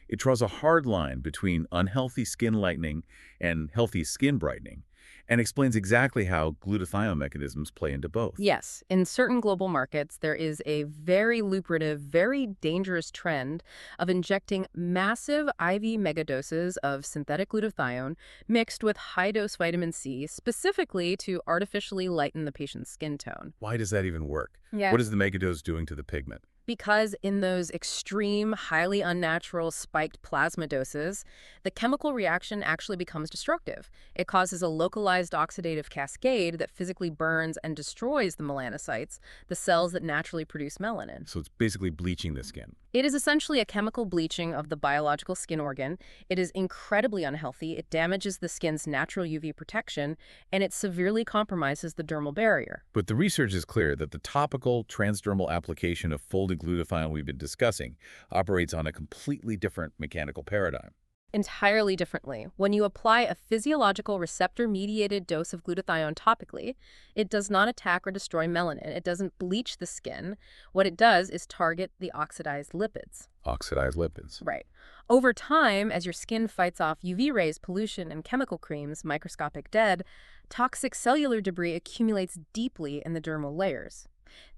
It draws a hard line between unhealthy skin lightening and healthy skin brightening, and explains exactly how glutathione mechanisms play into both. Yes, in certain global markets, there is a very lucrative, very dangerous trend of injecting massive IV megadoses of synthetic glutathione mixed with high-dose vitamin C, specifically to artificially lighten the patient's skin tone. Why does that even work? Yeah. What is the megadose doing to the pigment? Because in those extreme, highly unnatural spiked plasma doses, the chemical reaction actually becomes destructive. It causes a localized oxidative cascade that physically burns and destroys the melanocytes, the cells that naturally produce melanin. So it's basically bleaching the skin. It is essentially a chemical bleaching of the biological skin organ. It is incredibly unhealthy. It damages the skin's natural UV protection, and it severely compromises the dermal barrier. But the research is clear that the topical transdermal application of folded glutathione we've been discussing operates on a completely different mechanical paradigm. Entirely differently. When you apply a physiological receptor-mediated dose of glutathione topically, it does not attack or destroy melanin. It doesn't bleach the skin. What it does is target the oxidized lipids. Oxidized lipids. Right. Over time, as your skin fights off UV rays, pollution, and chemical creams, microscopic dead, toxic cellular debris accumulates deeply in the dermal layers.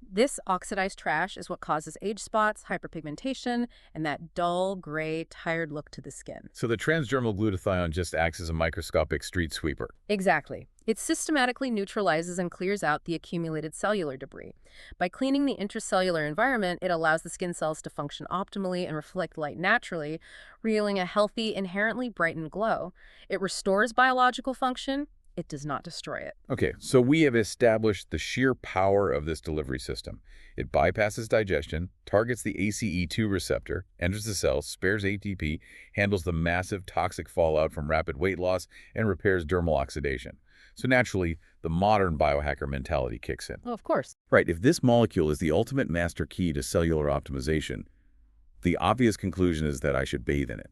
This oxidized trash is what causes age spots, hyperpigmentation, and that dull, gray, tired look to the skin. So the transdermal glutathione just acts as a microscopic street sweeper. Exactly. It systematically neutralizes and clears out the accumulated cellular debris. By cleaning the intracellular environment, it allows the skin cells to function optimally and reflect light naturally, revealing a healthy, inherently brightened glow. It restores biological function. It does not destroy it. Okay, so we have established the sheer power of this delivery system. It bypasses digestion, targets the ACE2 receptor, enters the cell, spares ATP, handles the massive toxic fallout from rapid weight loss, and repairs dermal oxidation. So naturally, the modern biohacker mentality kicks in. Oh, of course. Right, if this molecule is the ultimate master key to cellular optimization, the obvious conclusion is that I should bathe in it.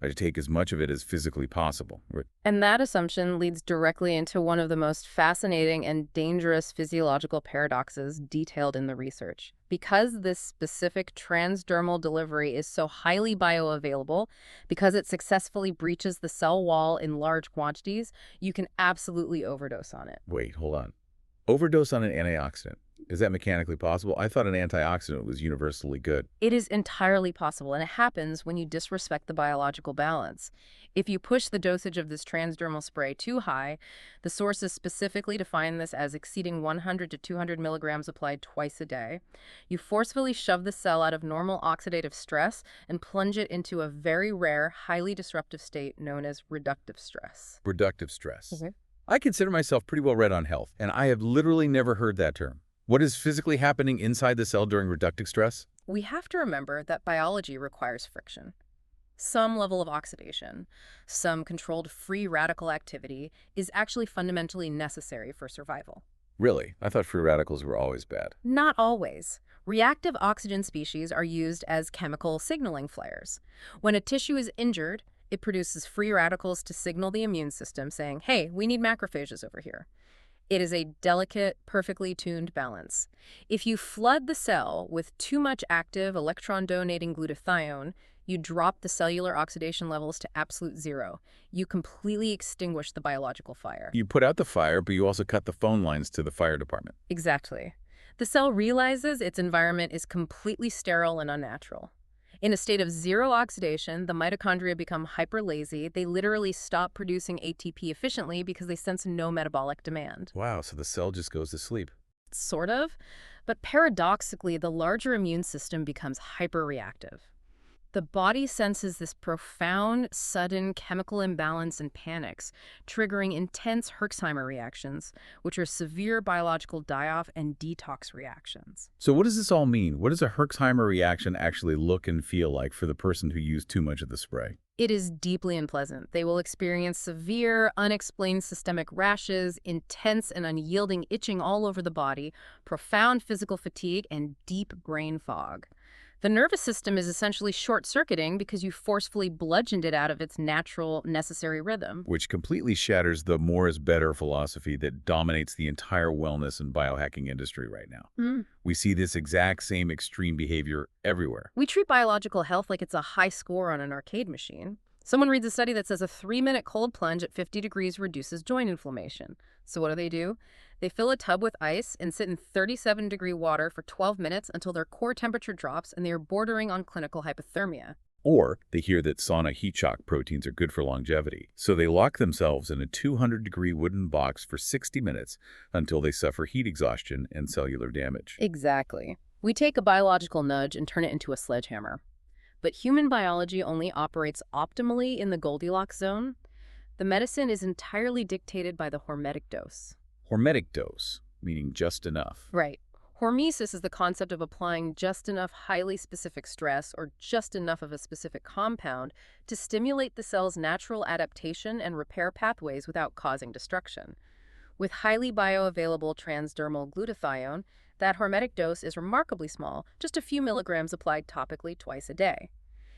I take as much of it as physically possible. Right. And that assumption leads directly into one of the most fascinating and dangerous physiological paradoxes detailed in the research. Because this specific transdermal delivery is so highly bioavailable, because it successfully breaches the cell wall in large quantities, you can absolutely overdose on it. Wait, hold on. Overdose on an antioxidant. Is that mechanically possible? I thought an antioxidant was universally good. It is entirely possible, and it happens when you disrespect the biological balance. If you push the dosage of this transdermal spray too high, the sources specifically define this as exceeding 100 to 200 milligrams applied twice a day. You forcefully shove the cell out of normal oxidative stress and plunge it into a very rare, highly disruptive state known as reductive stress. Reductive stress. Okay. I consider myself pretty well read on health, and I have literally never heard that term. What is physically happening inside the cell during reductive stress? We have to remember that biology requires friction. Some level of oxidation, some controlled free radical activity is actually fundamentally necessary for survival. Really? I thought free radicals were always bad. Not always. Reactive oxygen species are used as chemical signaling flares. When a tissue is injured, it produces free radicals to signal the immune system saying, hey, we need macrophages over here. It is a delicate, perfectly tuned balance. If you flood the cell with too much active electron-donating glutathione, you drop the cellular oxidation levels to absolute zero. You completely extinguish the biological fire. You put out the fire, but you also cut the phone lines to the fire department. Exactly. The cell realizes its environment is completely sterile and unnatural. In a state of zero oxidation, the mitochondria become hyper-lazy. They literally stop producing ATP efficiently because they sense no metabolic demand. Wow, so the cell just goes to sleep. Sort of. But paradoxically, the larger immune system becomes hyper-reactive. The body senses this profound, sudden chemical imbalance and panics, triggering intense Herxheimer reactions, which are severe biological die-off and detox reactions. So what does this all mean? What does a Herxheimer reaction actually look and feel like for the person who used too much of the spray? It is deeply unpleasant. They will experience severe, unexplained systemic rashes, intense and unyielding itching all over the body, profound physical fatigue, and deep brain fog. The nervous system is essentially short-circuiting because you forcefully bludgeoned it out of its natural, necessary rhythm. Which completely shatters the more is better philosophy that dominates the entire wellness and biohacking industry right now. We see this exact same extreme behavior everywhere. We treat biological health like it's a high score on an arcade machine. Someone reads a study that says a 3-minute cold plunge at 50 degrees reduces joint inflammation. So what do? They fill a tub with ice and sit in 37-degree water for 12 minutes until their core temperature drops and they are bordering on clinical hypothermia. Or they hear that sauna heat shock proteins are good for longevity, so they lock themselves in a 200-degree wooden box for 60 minutes until they suffer heat exhaustion and cellular damage. Exactly. We take a biological nudge and turn it into a sledgehammer. But human biology only operates optimally in the Goldilocks zone. The medicine is entirely dictated by the hormetic dose. Hormetic dose, meaning just enough. Right. Hormesis is the concept of applying just enough highly specific stress or just enough of a specific compound to stimulate the cell's natural adaptation and repair pathways without causing destruction. With highly bioavailable transdermal glutathione, that hormetic dose is remarkably small, just a few milligrams applied topically twice a day.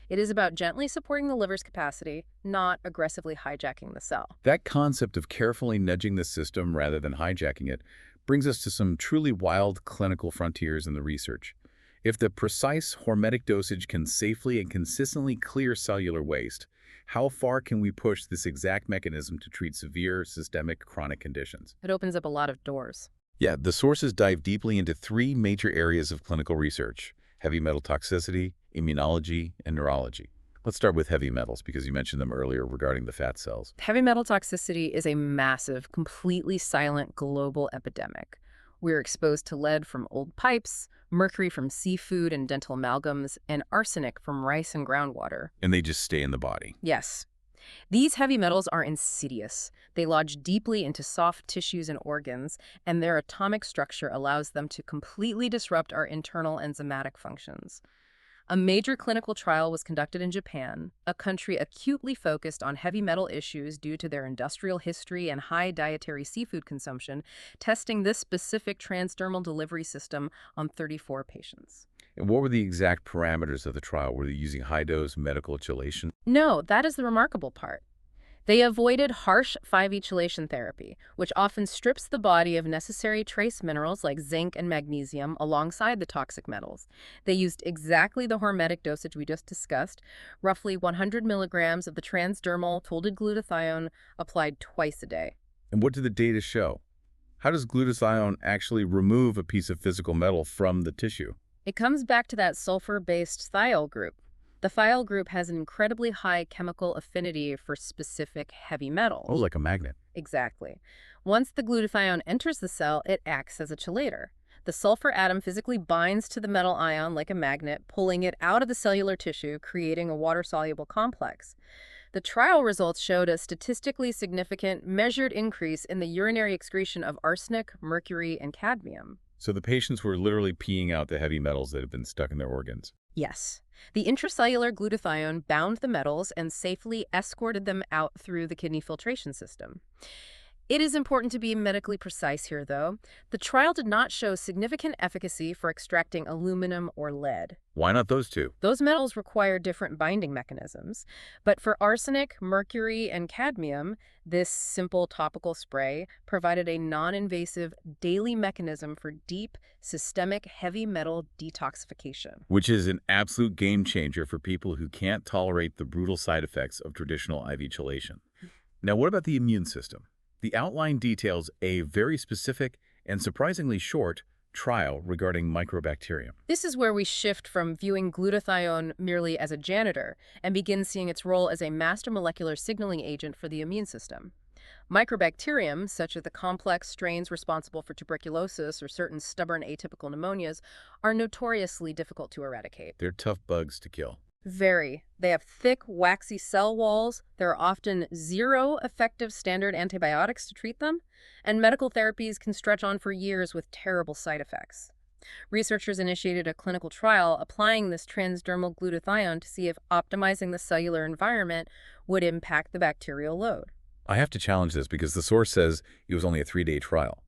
It is about gently supporting the liver's capacity, not aggressively hijacking the cell. That concept of carefully nudging the system rather than hijacking it brings us to some truly wild clinical frontiers in the research. If the precise hormetic dosage can safely and consistently clear cellular waste, how far can we push this exact mechanism to treat severe systemic chronic conditions? It opens up a lot of doors. Yeah, the sources dive deeply into 3 major areas of clinical research: heavy metal toxicity, immunology, and neurology. Let's start with heavy metals because you mentioned them earlier regarding the fat cells. Heavy metal toxicity is a massive, completely silent global epidemic. We're exposed to lead from old pipes, mercury from seafood and dental amalgams, and arsenic from rice and groundwater. And they just stay in the body. Yes. These heavy metals are insidious. They lodge deeply into soft tissues and organs, and their atomic structure allows them to completely disrupt our internal enzymatic functions. A major clinical trial was conducted in Japan, a country acutely focused on heavy metal issues due to their industrial history and high dietary seafood consumption, testing this specific transdermal delivery system on 34 patients. And what were the exact parameters of the trial? Were they using high-dose medical chelation? No, that is the remarkable part. They avoided harsh 5E chelation therapy, which often strips the body of necessary trace minerals like zinc and magnesium alongside the toxic metals. They used exactly the hormetic dosage we just discussed, roughly 100 milligrams of the transdermal tolled glutathione applied twice a day. And what do the data show? How does glutathione actually remove a piece of physical metal from the tissue? It comes back to that sulfur-based thiol group. The thiol group has an incredibly high chemical affinity for specific heavy metals. Oh, like a magnet. Exactly. Once the glutathione enters the cell, it acts as a chelator. The sulfur atom physically binds to the metal ion like a magnet, pulling it out of the cellular tissue, creating a water-soluble complex. The trial results showed a statistically significant measured increase in the urinary excretion of arsenic, mercury, and cadmium. So the patients were literally peeing out the heavy metals that had been stuck in their organs. Yes. The intracellular glutathione bound the metals and safely escorted them out through the kidney filtration system. It is important to be medically precise here, though. The trial did not show significant efficacy for extracting aluminum or lead. Why not those two? Those metals require different binding mechanisms. But for arsenic, mercury, and cadmium, this simple topical spray provided a non-invasive daily mechanism for deep, systemic heavy metal detoxification. Which is an absolute game changer for people who can't tolerate the brutal side effects of traditional IV chelation. Now, what about the immune system? The outline details a very specific and surprisingly short trial regarding microbacterium. This is where we shift from viewing glutathione merely as a janitor and begin seeing its role as a master molecular signaling agent for the immune system. Microbacterium, such as the complex strains responsible for tuberculosis or certain stubborn atypical pneumonias, are notoriously difficult to eradicate. They're tough bugs to kill. Very. They have thick, waxy cell walls. There are often zero effective standard antibiotics to treat them, and medical therapies can stretch on for years with terrible side effects. Researchers initiated a clinical trial applying this transdermal glutathione to see if optimizing the cellular environment would impact the bacterial load. I have to challenge this because the source says it was only a 3-day trial.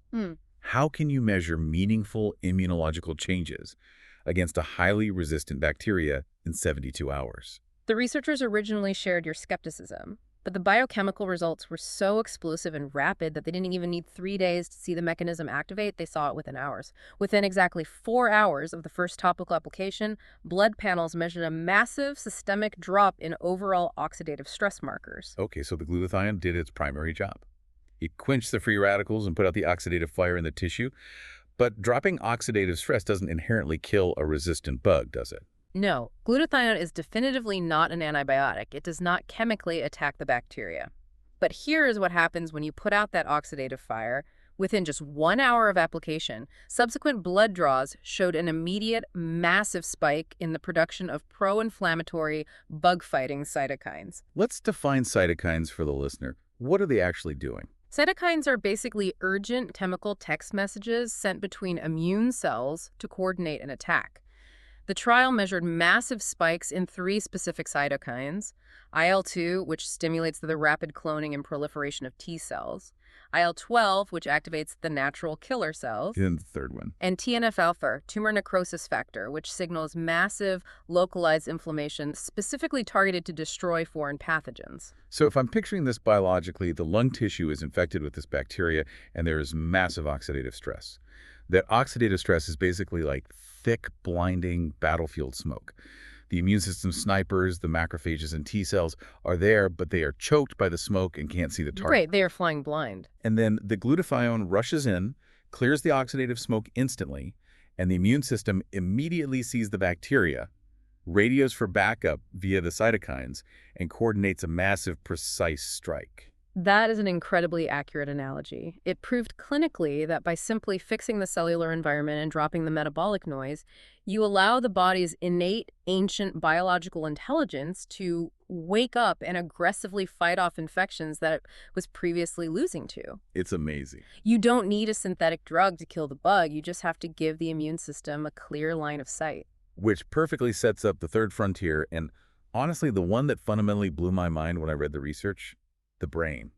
How can you measure meaningful immunological changes against a highly resistant bacteria in 72 hours? The researchers originally shared your skepticism, but the biochemical results were so explosive and rapid that they didn't even need 3 days to see the mechanism activate. They saw it within hours. Within exactly 4 hours of the first topical application, blood panels measured a massive systemic drop in overall oxidative stress markers. Okay, so the glutathione did its primary job. It quenched the free radicals and put out the oxidative fire in the tissue. But dropping oxidative stress doesn't inherently kill a resistant bug, does it? No, glutathione is definitively not an antibiotic. It does not chemically attack the bacteria. But here is what happens when you put out that oxidative fire. Within just 1 hour of application, subsequent blood draws showed an immediate, massive spike in the production of pro-inflammatory, bug-fighting cytokines. Let's define cytokines for the listener. What are they actually doing? Cytokines are basically urgent chemical text messages sent between immune cells to coordinate an attack. The trial measured massive spikes in 3 specific cytokines: IL-2, which stimulates the rapid cloning and proliferation of T cells, IL-12, which activates the natural killer cells, And the third one. and TNF-alpha, tumor necrosis factor, which signals massive, localized inflammation specifically targeted to destroy foreign pathogens. So if I'm picturing this biologically, the lung tissue is infected with this bacteria and there is massive oxidative stress. That oxidative stress is basically like thick, blinding battlefield smoke. The immune system snipers, the macrophages and T cells are there, but they are choked by the smoke and can't see the target. Right, they are flying blind. And then the glutathione rushes in, clears the oxidative smoke instantly, and the immune system immediately sees the bacteria, radios for backup via the cytokines, and coordinates a massive, precise strike. That is an incredibly accurate analogy. It proved clinically that by simply fixing the cellular environment and dropping the metabolic noise, you allow the body's innate, ancient biological intelligence to wake up and aggressively fight off infections that it was previously losing to. It's amazing. You don't need a synthetic drug to kill the bug. You just have to give the immune system a clear line of sight. Which perfectly sets up the third frontier, and honestly, the one that fundamentally blew my mind when I read the research: the brain.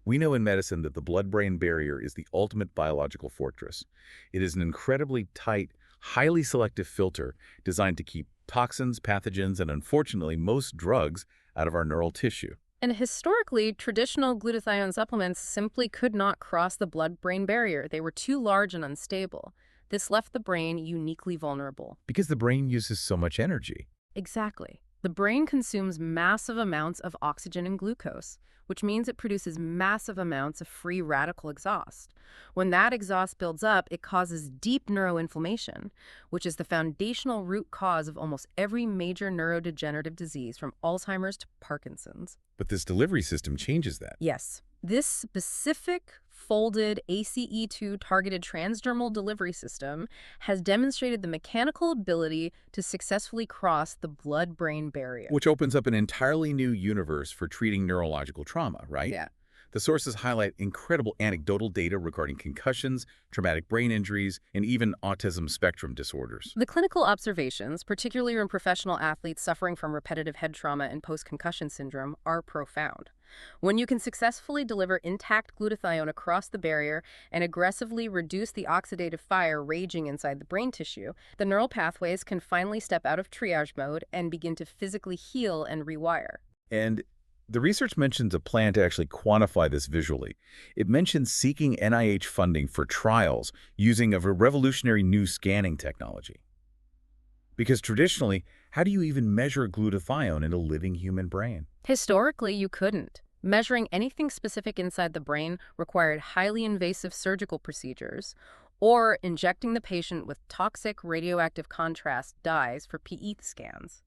We know in medicine that the blood-brain barrier is the ultimate biological fortress. It is an incredibly tight, highly selective filter designed to keep toxins, pathogens, and unfortunately most drugs out of our neural tissue. And historically, traditional glutathione supplements simply could not cross the blood-brain barrier. They were too large and unstable. This left the brain uniquely vulnerable. Because the brain uses so much energy. Exactly. The brain consumes massive amounts of oxygen and glucose, which means it produces massive amounts of free radical exhaust. When that exhaust builds up, it causes deep neuroinflammation, which is the foundational root cause of almost every major neurodegenerative disease from Alzheimer's to Parkinson's. But this delivery system changes that. Yes. This specific folded ACE2 targeted transdermal delivery system has demonstrated the mechanical ability to successfully cross the blood-brain barrier. Which opens up an entirely new universe for treating neurological trauma, right? Yeah. The sources highlight incredible anecdotal data regarding concussions, traumatic brain injuries, and even autism spectrum disorders. The clinical observations, particularly in professional athletes suffering from repetitive head trauma and post-concussion syndrome, are profound. When you can successfully deliver intact glutathione across the barrier and aggressively reduce the oxidative fire raging inside the brain tissue, the neural pathways can finally step out of triage mode and begin to physically heal and rewire. And the research mentions a plan to actually quantify this visually. It mentions seeking NIH funding for trials using a revolutionary new scanning technology. Because traditionally, how do you even measure glutathione in a living human brain? Historically, you couldn't. Measuring anything specific inside the brain required highly invasive surgical procedures or injecting the patient with toxic radioactive contrast dyes for PET scans.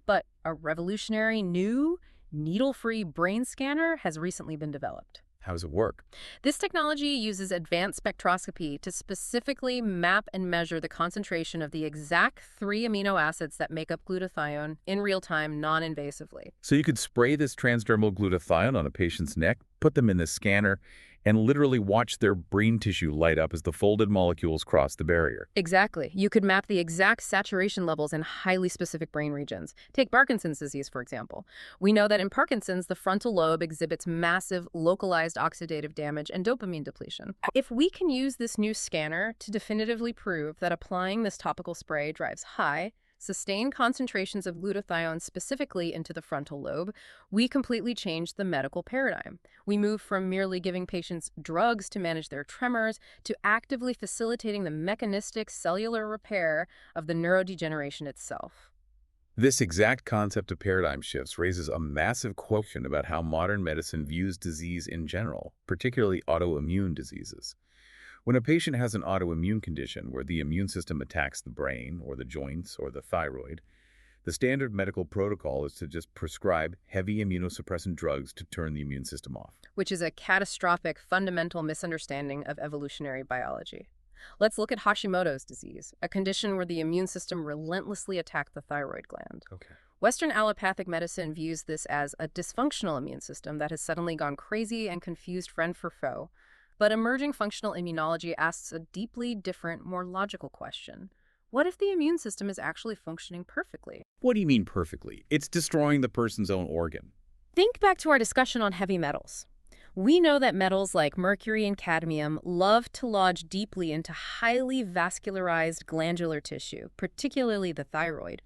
But a revolutionary new needle-free brain scanner has recently been developed. How does it work? This technology uses advanced spectroscopy to specifically map and measure the concentration of the exact 3 amino acids that make up glutathione in real time, non-invasively. So you could spray this transdermal glutathione on a patient's neck, put them in the scanner, and literally watch their brain tissue light up as the folded molecules cross the barrier. Exactly. You could map the exact saturation levels in highly specific brain regions. Take Parkinson's disease, for example. We know that in Parkinson's, the frontal lobe exhibits massive localized oxidative damage and dopamine depletion. If we can use this new scanner to definitively prove that applying this topical spray drives high, sustained concentrations of glutathione specifically into the frontal lobe, we completely change the medical paradigm. We move from merely giving patients drugs to manage their tremors to actively facilitating the mechanistic cellular repair of the neurodegeneration itself. This exact concept of paradigm shifts raises a massive question about how modern medicine views disease in general, particularly autoimmune diseases. When a patient has an autoimmune condition where the immune system attacks the brain or the joints or the thyroid, the standard medical protocol is to just prescribe heavy immunosuppressant drugs to turn the immune system off. Which is a catastrophic, fundamental misunderstanding of evolutionary biology. Let's look at Hashimoto's disease, a condition where the immune system relentlessly attacked the thyroid gland. Okay. Western allopathic medicine views this as a dysfunctional immune system that has suddenly gone crazy and confused friend for foe. But emerging functional immunology asks a deeply different, more logical question. What if the immune system is actually functioning perfectly? What do you mean perfectly? It's destroying the person's own organ. Think back to our discussion on heavy metals. We know that metals like mercury and cadmium love to lodge deeply into highly vascularized glandular tissue, particularly the thyroid.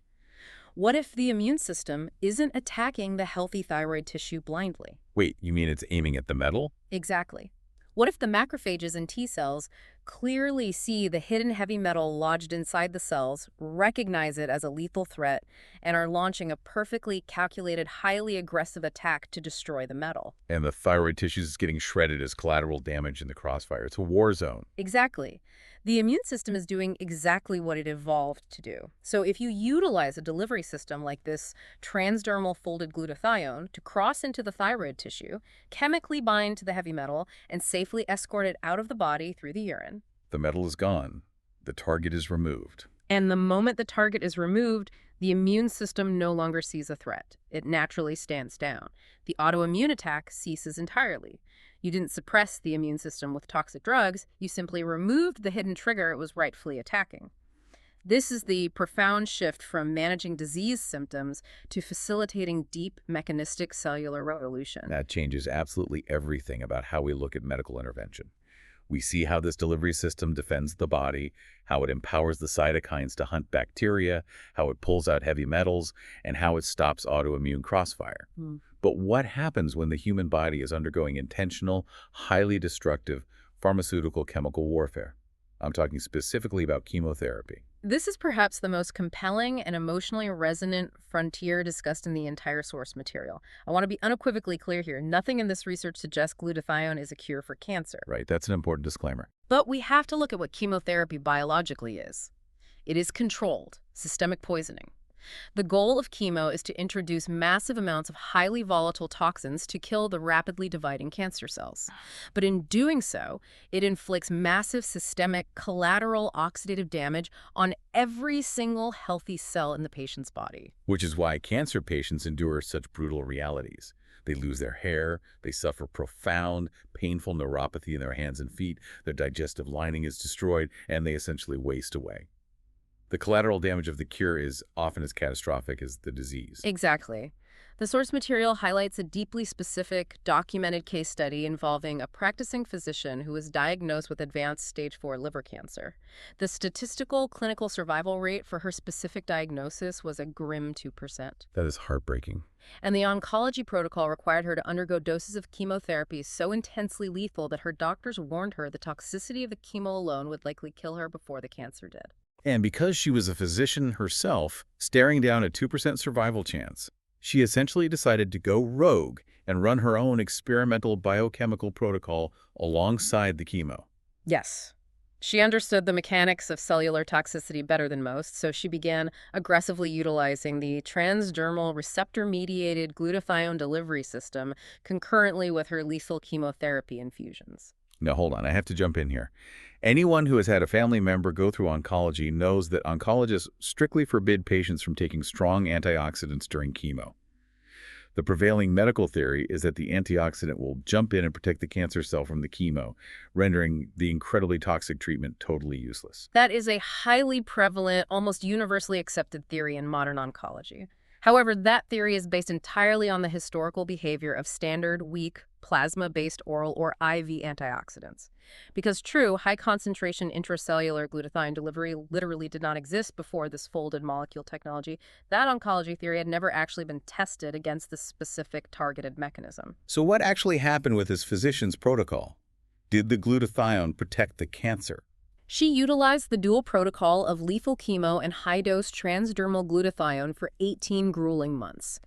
What if the immune system isn't attacking the healthy thyroid tissue blindly? Wait, you mean it's aiming at the metal? Exactly. What if the macrophages and T cells clearly see the hidden heavy metal lodged inside the cells, recognize it as a lethal threat, and are launching a perfectly calculated, highly aggressive attack to destroy the metal? And the thyroid tissue is getting shredded as collateral damage in the crossfire. It's a war zone. Exactly. The immune system is doing exactly what it evolved to do. So if you utilize a delivery system like this transdermal folded glutathione to cross into the thyroid tissue, chemically bind to the heavy metal, and safely escort it out of the body through the urine. The metal is gone. The target is removed. And the moment the target is removed, the immune system no longer sees a threat. It naturally stands down. The autoimmune attack ceases entirely. You didn't suppress the immune system with toxic drugs, you simply removed the hidden trigger it was rightfully attacking. This is the profound shift from managing disease symptoms to facilitating deep mechanistic cellular revolution. That changes absolutely everything about how we look at medical intervention. We see how this delivery system defends the body, how it empowers the cytokines to hunt bacteria, how it pulls out heavy metals, and how it stops autoimmune crossfire. But what happens when the human body is undergoing intentional, highly destructive pharmaceutical chemical warfare? I'm talking specifically about chemotherapy. This is perhaps the most compelling and emotionally resonant frontier discussed in the entire source material. I want to be unequivocally clear here. Nothing in this research suggests glutathione is a cure for cancer. Right, that's an important disclaimer. But we have to look at what chemotherapy biologically is. It is controlled, systemic poisoning. The goal of chemo is to introduce massive amounts of highly volatile toxins to kill the rapidly dividing cancer cells. But in doing so, it inflicts massive systemic collateral oxidative damage on every single healthy cell in the patient's body. Which is why cancer patients endure such brutal realities. They lose their hair, they suffer profound, painful neuropathy in their hands and feet, their digestive lining is destroyed, and they essentially waste away. The collateral damage of the cure is often as catastrophic as the disease. Exactly. The source material highlights a deeply specific, documented case study involving a practicing physician who was diagnosed with advanced stage 4 liver cancer. The statistical clinical survival rate for her specific diagnosis was a grim 2%. That is heartbreaking. And the oncology protocol required her to undergo doses of chemotherapy so intensely lethal that her doctors warned her the toxicity of the chemo alone would likely kill her before the cancer did. And because she was a physician herself, staring down a 2% survival chance, she essentially decided to go rogue and run her own experimental biochemical protocol alongside the chemo. Yes. She understood the mechanics of cellular toxicity better than most, so she began aggressively utilizing the transdermal receptor-mediated glutathione delivery system concurrently with her lethal chemotherapy infusions. Now, hold on. I have to jump in here. Anyone who has had a family member go through oncology knows that oncologists strictly forbid patients from taking strong antioxidants during chemo. The prevailing medical theory is that the antioxidant will jump in and protect the cancer cell from the chemo, rendering the incredibly toxic treatment totally useless. That is a highly prevalent, almost universally accepted theory in modern oncology. However, that theory is based entirely on the historical behavior of standard, weak, plasma-based oral or IV antioxidants. Because true, high-concentration intracellular glutathione delivery literally did not exist before this folded molecule technology, that oncology theory had never actually been tested against this specific targeted mechanism. So what actually happened with this physician's protocol? Did the glutathione protect the cancer? She utilized the dual protocol of lethal chemo and high-dose transdermal glutathione for 18 grueling months.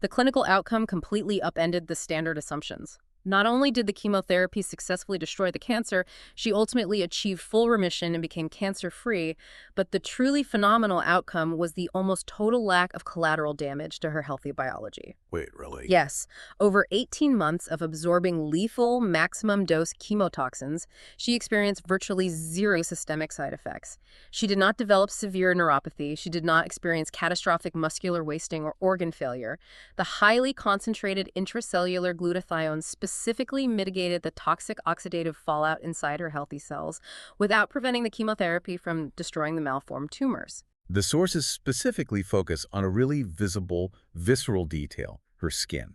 The clinical outcome completely upended the standard assumptions. Not only did the chemotherapy successfully destroy the cancer, she ultimately achieved full remission and became cancer-free, but the truly phenomenal outcome was the almost total lack of collateral damage to her healthy biology. Wait, really? Yes. Over 18 months of absorbing lethal maximum dose chemotoxins, she experienced virtually zero systemic side effects. She did not develop severe neuropathy. She did not experience catastrophic muscular wasting or organ failure. The highly concentrated intracellular glutathione specifically mitigated the toxic oxidative fallout inside her healthy cells without preventing the chemotherapy from destroying the malformed tumors. The sources specifically focus on a really visible, visceral detail, her skin.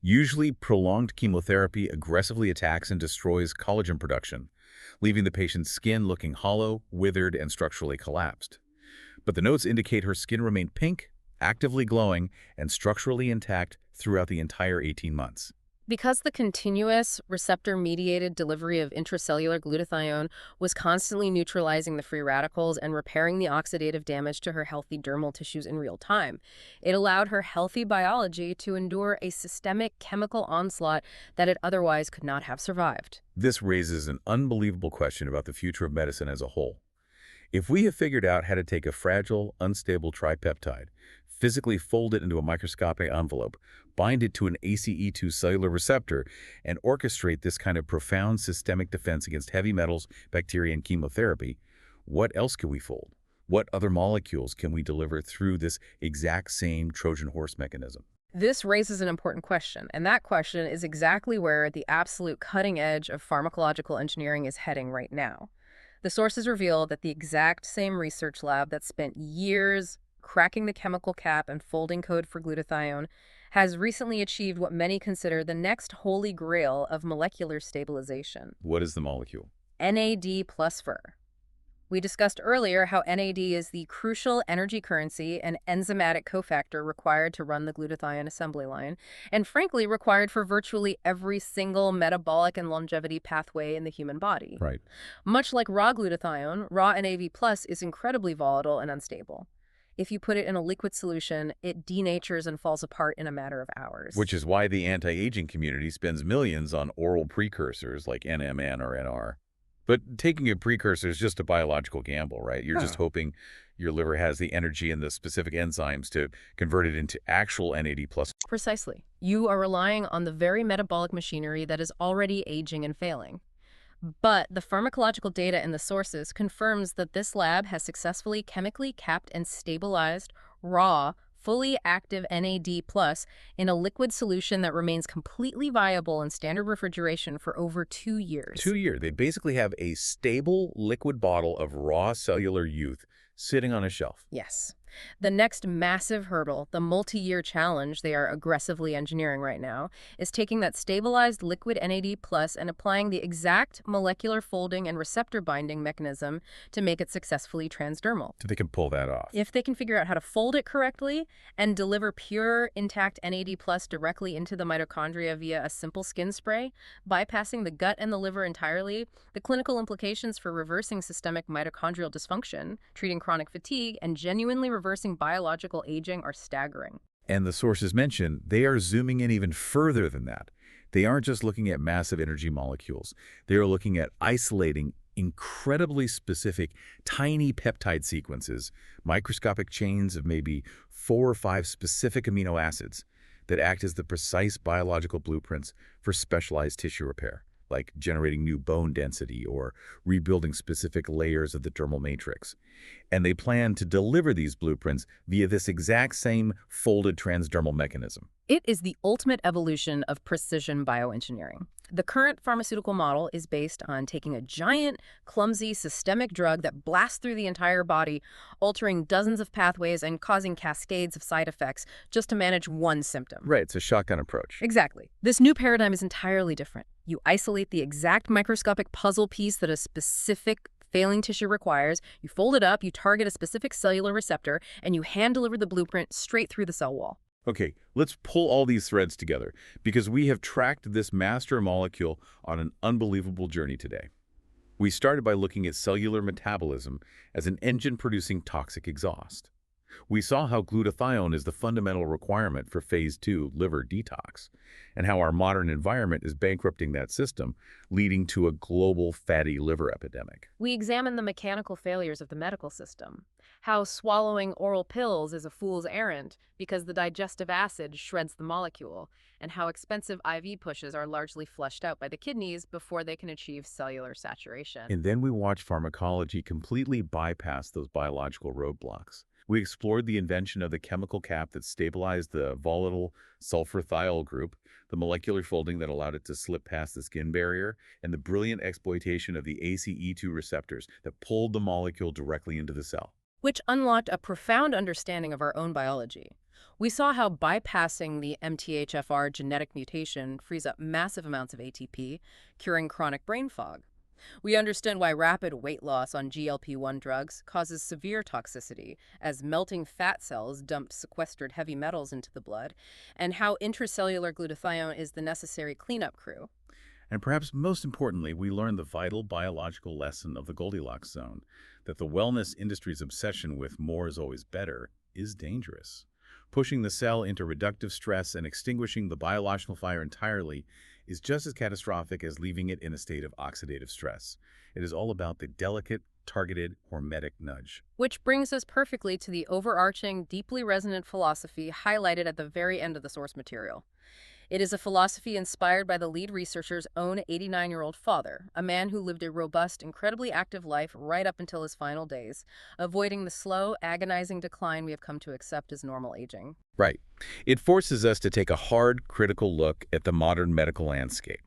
Usually, prolonged chemotherapy aggressively attacks and destroys collagen production, leaving the patient's skin looking hollow, withered, and structurally collapsed. But the notes indicate her skin remained pink, actively glowing, and structurally intact throughout the entire 18 months. Because the continuous receptor-mediated delivery of intracellular glutathione was constantly neutralizing the free radicals and repairing the oxidative damage to her healthy dermal tissues in real time, it allowed her healthy biology to endure a systemic chemical onslaught that it otherwise could not have survived. This raises an unbelievable question about the future of medicine as a whole. If we have figured out how to take a fragile, unstable tripeptide, physically fold it into a microscopic envelope, bind it to an ACE2 cellular receptor, and orchestrate this kind of profound systemic defense against heavy metals, bacteria, and chemotherapy, what else can we fold? What other molecules can we deliver through this exact same Trojan horse mechanism? This raises an important question, and that question is exactly where the absolute cutting edge of pharmacological engineering is heading right now. The sources reveal that the exact same research lab that spent years cracking the chemical cap and folding code for glutathione has recently achieved what many consider the next holy grail of molecular stabilization. What is the molecule? NAD plus fur. We discussed earlier how NAD is the crucial energy currency and enzymatic cofactor required to run the glutathione assembly line, and frankly required for virtually every single metabolic and longevity pathway in the human body. Right. Much like raw glutathione, raw NAD plus is incredibly volatile and unstable. If you put it in a liquid solution, it denatures and falls apart in a matter of hours. Which is why the anti-aging community spends millions on oral precursors like NMN or NR. But taking a precursor is just a biological gamble, right? You're just hoping your liver has the energy and the specific enzymes to convert it into actual NAD+. Precisely. You are relying on the very metabolic machinery that is already aging and failing. But the pharmacological data in the sources confirms that this lab has successfully chemically capped and stabilized raw, fully active NAD+ in a liquid solution that remains completely viable in standard refrigeration for over 2 years. 2 years. They basically have a stable liquid bottle of raw cellular youth sitting on a shelf. Yes. The next massive hurdle, the multi-year challenge they are aggressively engineering right now, is taking that stabilized liquid NAD+ and applying the exact molecular folding and receptor binding mechanism to make it successfully transdermal. So they can pull that off. If they can figure out how to fold it correctly and deliver pure, intact NAD+ directly into the mitochondria via a simple skin spray, bypassing the gut and the liver entirely, the clinical implications for reversing systemic mitochondrial dysfunction, treating chronic fatigue, and genuinely reversing biological aging are staggering. And the sources mentioned, they are zooming in even further than that. They aren't just looking at massive energy molecules. They are looking at isolating incredibly specific tiny peptide sequences, microscopic chains of maybe 4 or 5 specific amino acids that act as the precise biological blueprints for specialized tissue repair, like generating new bone density or rebuilding specific layers of the dermal matrix. And they plan to deliver these blueprints via this exact same folded transdermal mechanism. It is the ultimate evolution of precision bioengineering. The current pharmaceutical model is based on taking a giant, clumsy, systemic drug that blasts through the entire body, altering dozens of pathways and causing cascades of side effects just to manage one symptom. Right, it's a shotgun approach. Exactly. This new paradigm is entirely different. You isolate the exact microscopic puzzle piece that a specific failing tissue requires, you fold it up, you target a specific cellular receptor, and you hand-deliver the blueprint straight through the cell wall. Okay, let's pull all these threads together because we have tracked this master molecule on an unbelievable journey today. We started by looking at cellular metabolism as an engine producing toxic exhaust. We saw how glutathione is the fundamental requirement for phase 2 liver detox, and how our modern environment is bankrupting that system, leading to a global fatty liver epidemic. We examine the mechanical failures of the medical system, how swallowing oral pills is a fool's errand because the digestive acid shreds the molecule, and how expensive IV pushes are largely flushed out by the kidneys before they can achieve cellular saturation. And then we watched pharmacology completely bypass those biological roadblocks. We explored the invention of the chemical cap that stabilized the volatile sulfur-thiol group, the molecular folding that allowed it to slip past the skin barrier, and the brilliant exploitation of the ACE2 receptors that pulled the molecule directly into the cell. Which unlocked a profound understanding of our own biology. We saw how bypassing the MTHFR genetic mutation frees up massive amounts of ATP, curing chronic brain fog. We understand why rapid weight loss on GLP-1 drugs causes severe toxicity, as melting fat cells dump sequestered heavy metals into the blood, and how intracellular glutathione is the necessary cleanup crew. And perhaps most importantly, we learned the vital biological lesson of the Goldilocks zone, that the wellness industry's obsession with more is always better is dangerous. Pushing the cell into reductive stress and extinguishing the biological fire entirely is just as catastrophic as leaving it in a state of oxidative stress. It is all about the delicate, targeted, hormetic nudge. Which brings us perfectly to the overarching, deeply resonant philosophy highlighted at the very end of the source material. It is a philosophy inspired by the lead researcher's own 89-year-old father, a man who lived a robust, incredibly active life right up until his final days, avoiding the slow, agonizing decline we have come to accept as normal aging. Right. It forces us to take a hard, critical look at the modern medical landscape.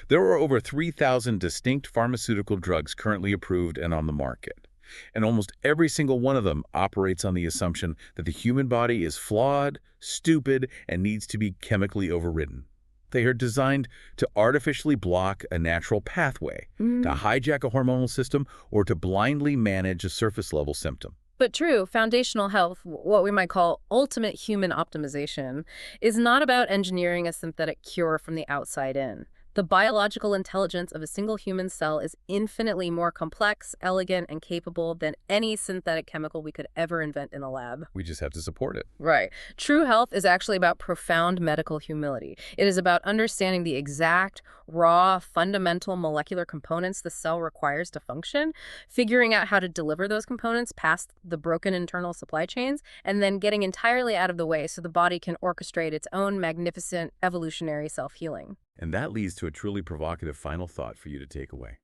There are over 3,000 distinct pharmaceutical drugs currently approved and on the market. And almost every single one of them operates on the assumption that the human body is flawed, stupid, and needs to be chemically overridden. They are designed to artificially block a natural pathway, to hijack a hormonal system, or to blindly manage a surface-level symptom. But true, foundational health, what we might call ultimate human optimization, is not about engineering a synthetic cure from the outside in. The biological intelligence of a single human cell is infinitely more complex, elegant, and capable than any synthetic chemical we could ever invent in a lab. We just have to support it. Right. True health is actually about profound medical humility. It is about understanding the exact, raw, fundamental molecular components the cell requires to function, figuring out how to deliver those components past the broken internal supply chains, and then getting entirely out of the way so the body can orchestrate its own magnificent evolutionary self-healing. And that leads to a truly provocative final thought for you to take away.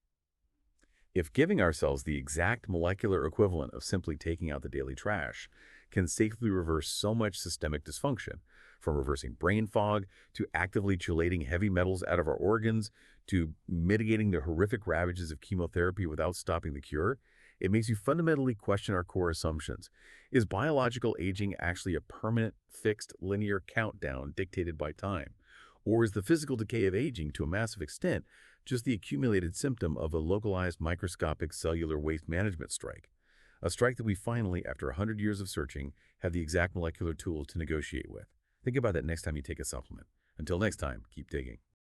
If giving ourselves the exact molecular equivalent of simply taking out the daily trash can safely reverse so much systemic dysfunction, from reversing brain fog to actively chelating heavy metals out of our organs to mitigating the horrific ravages of chemotherapy without stopping the cure, it makes you fundamentally question our core assumptions. Is biological aging actually a permanent, fixed, linear countdown dictated by time? Or is the physical decay of aging, to a massive extent, just the accumulated symptom of a localized microscopic cellular waste management strike? A strike that we finally, after 100 years of searching, have the exact molecular tools to negotiate with. Think about that next time you take a supplement. Until next time, keep digging.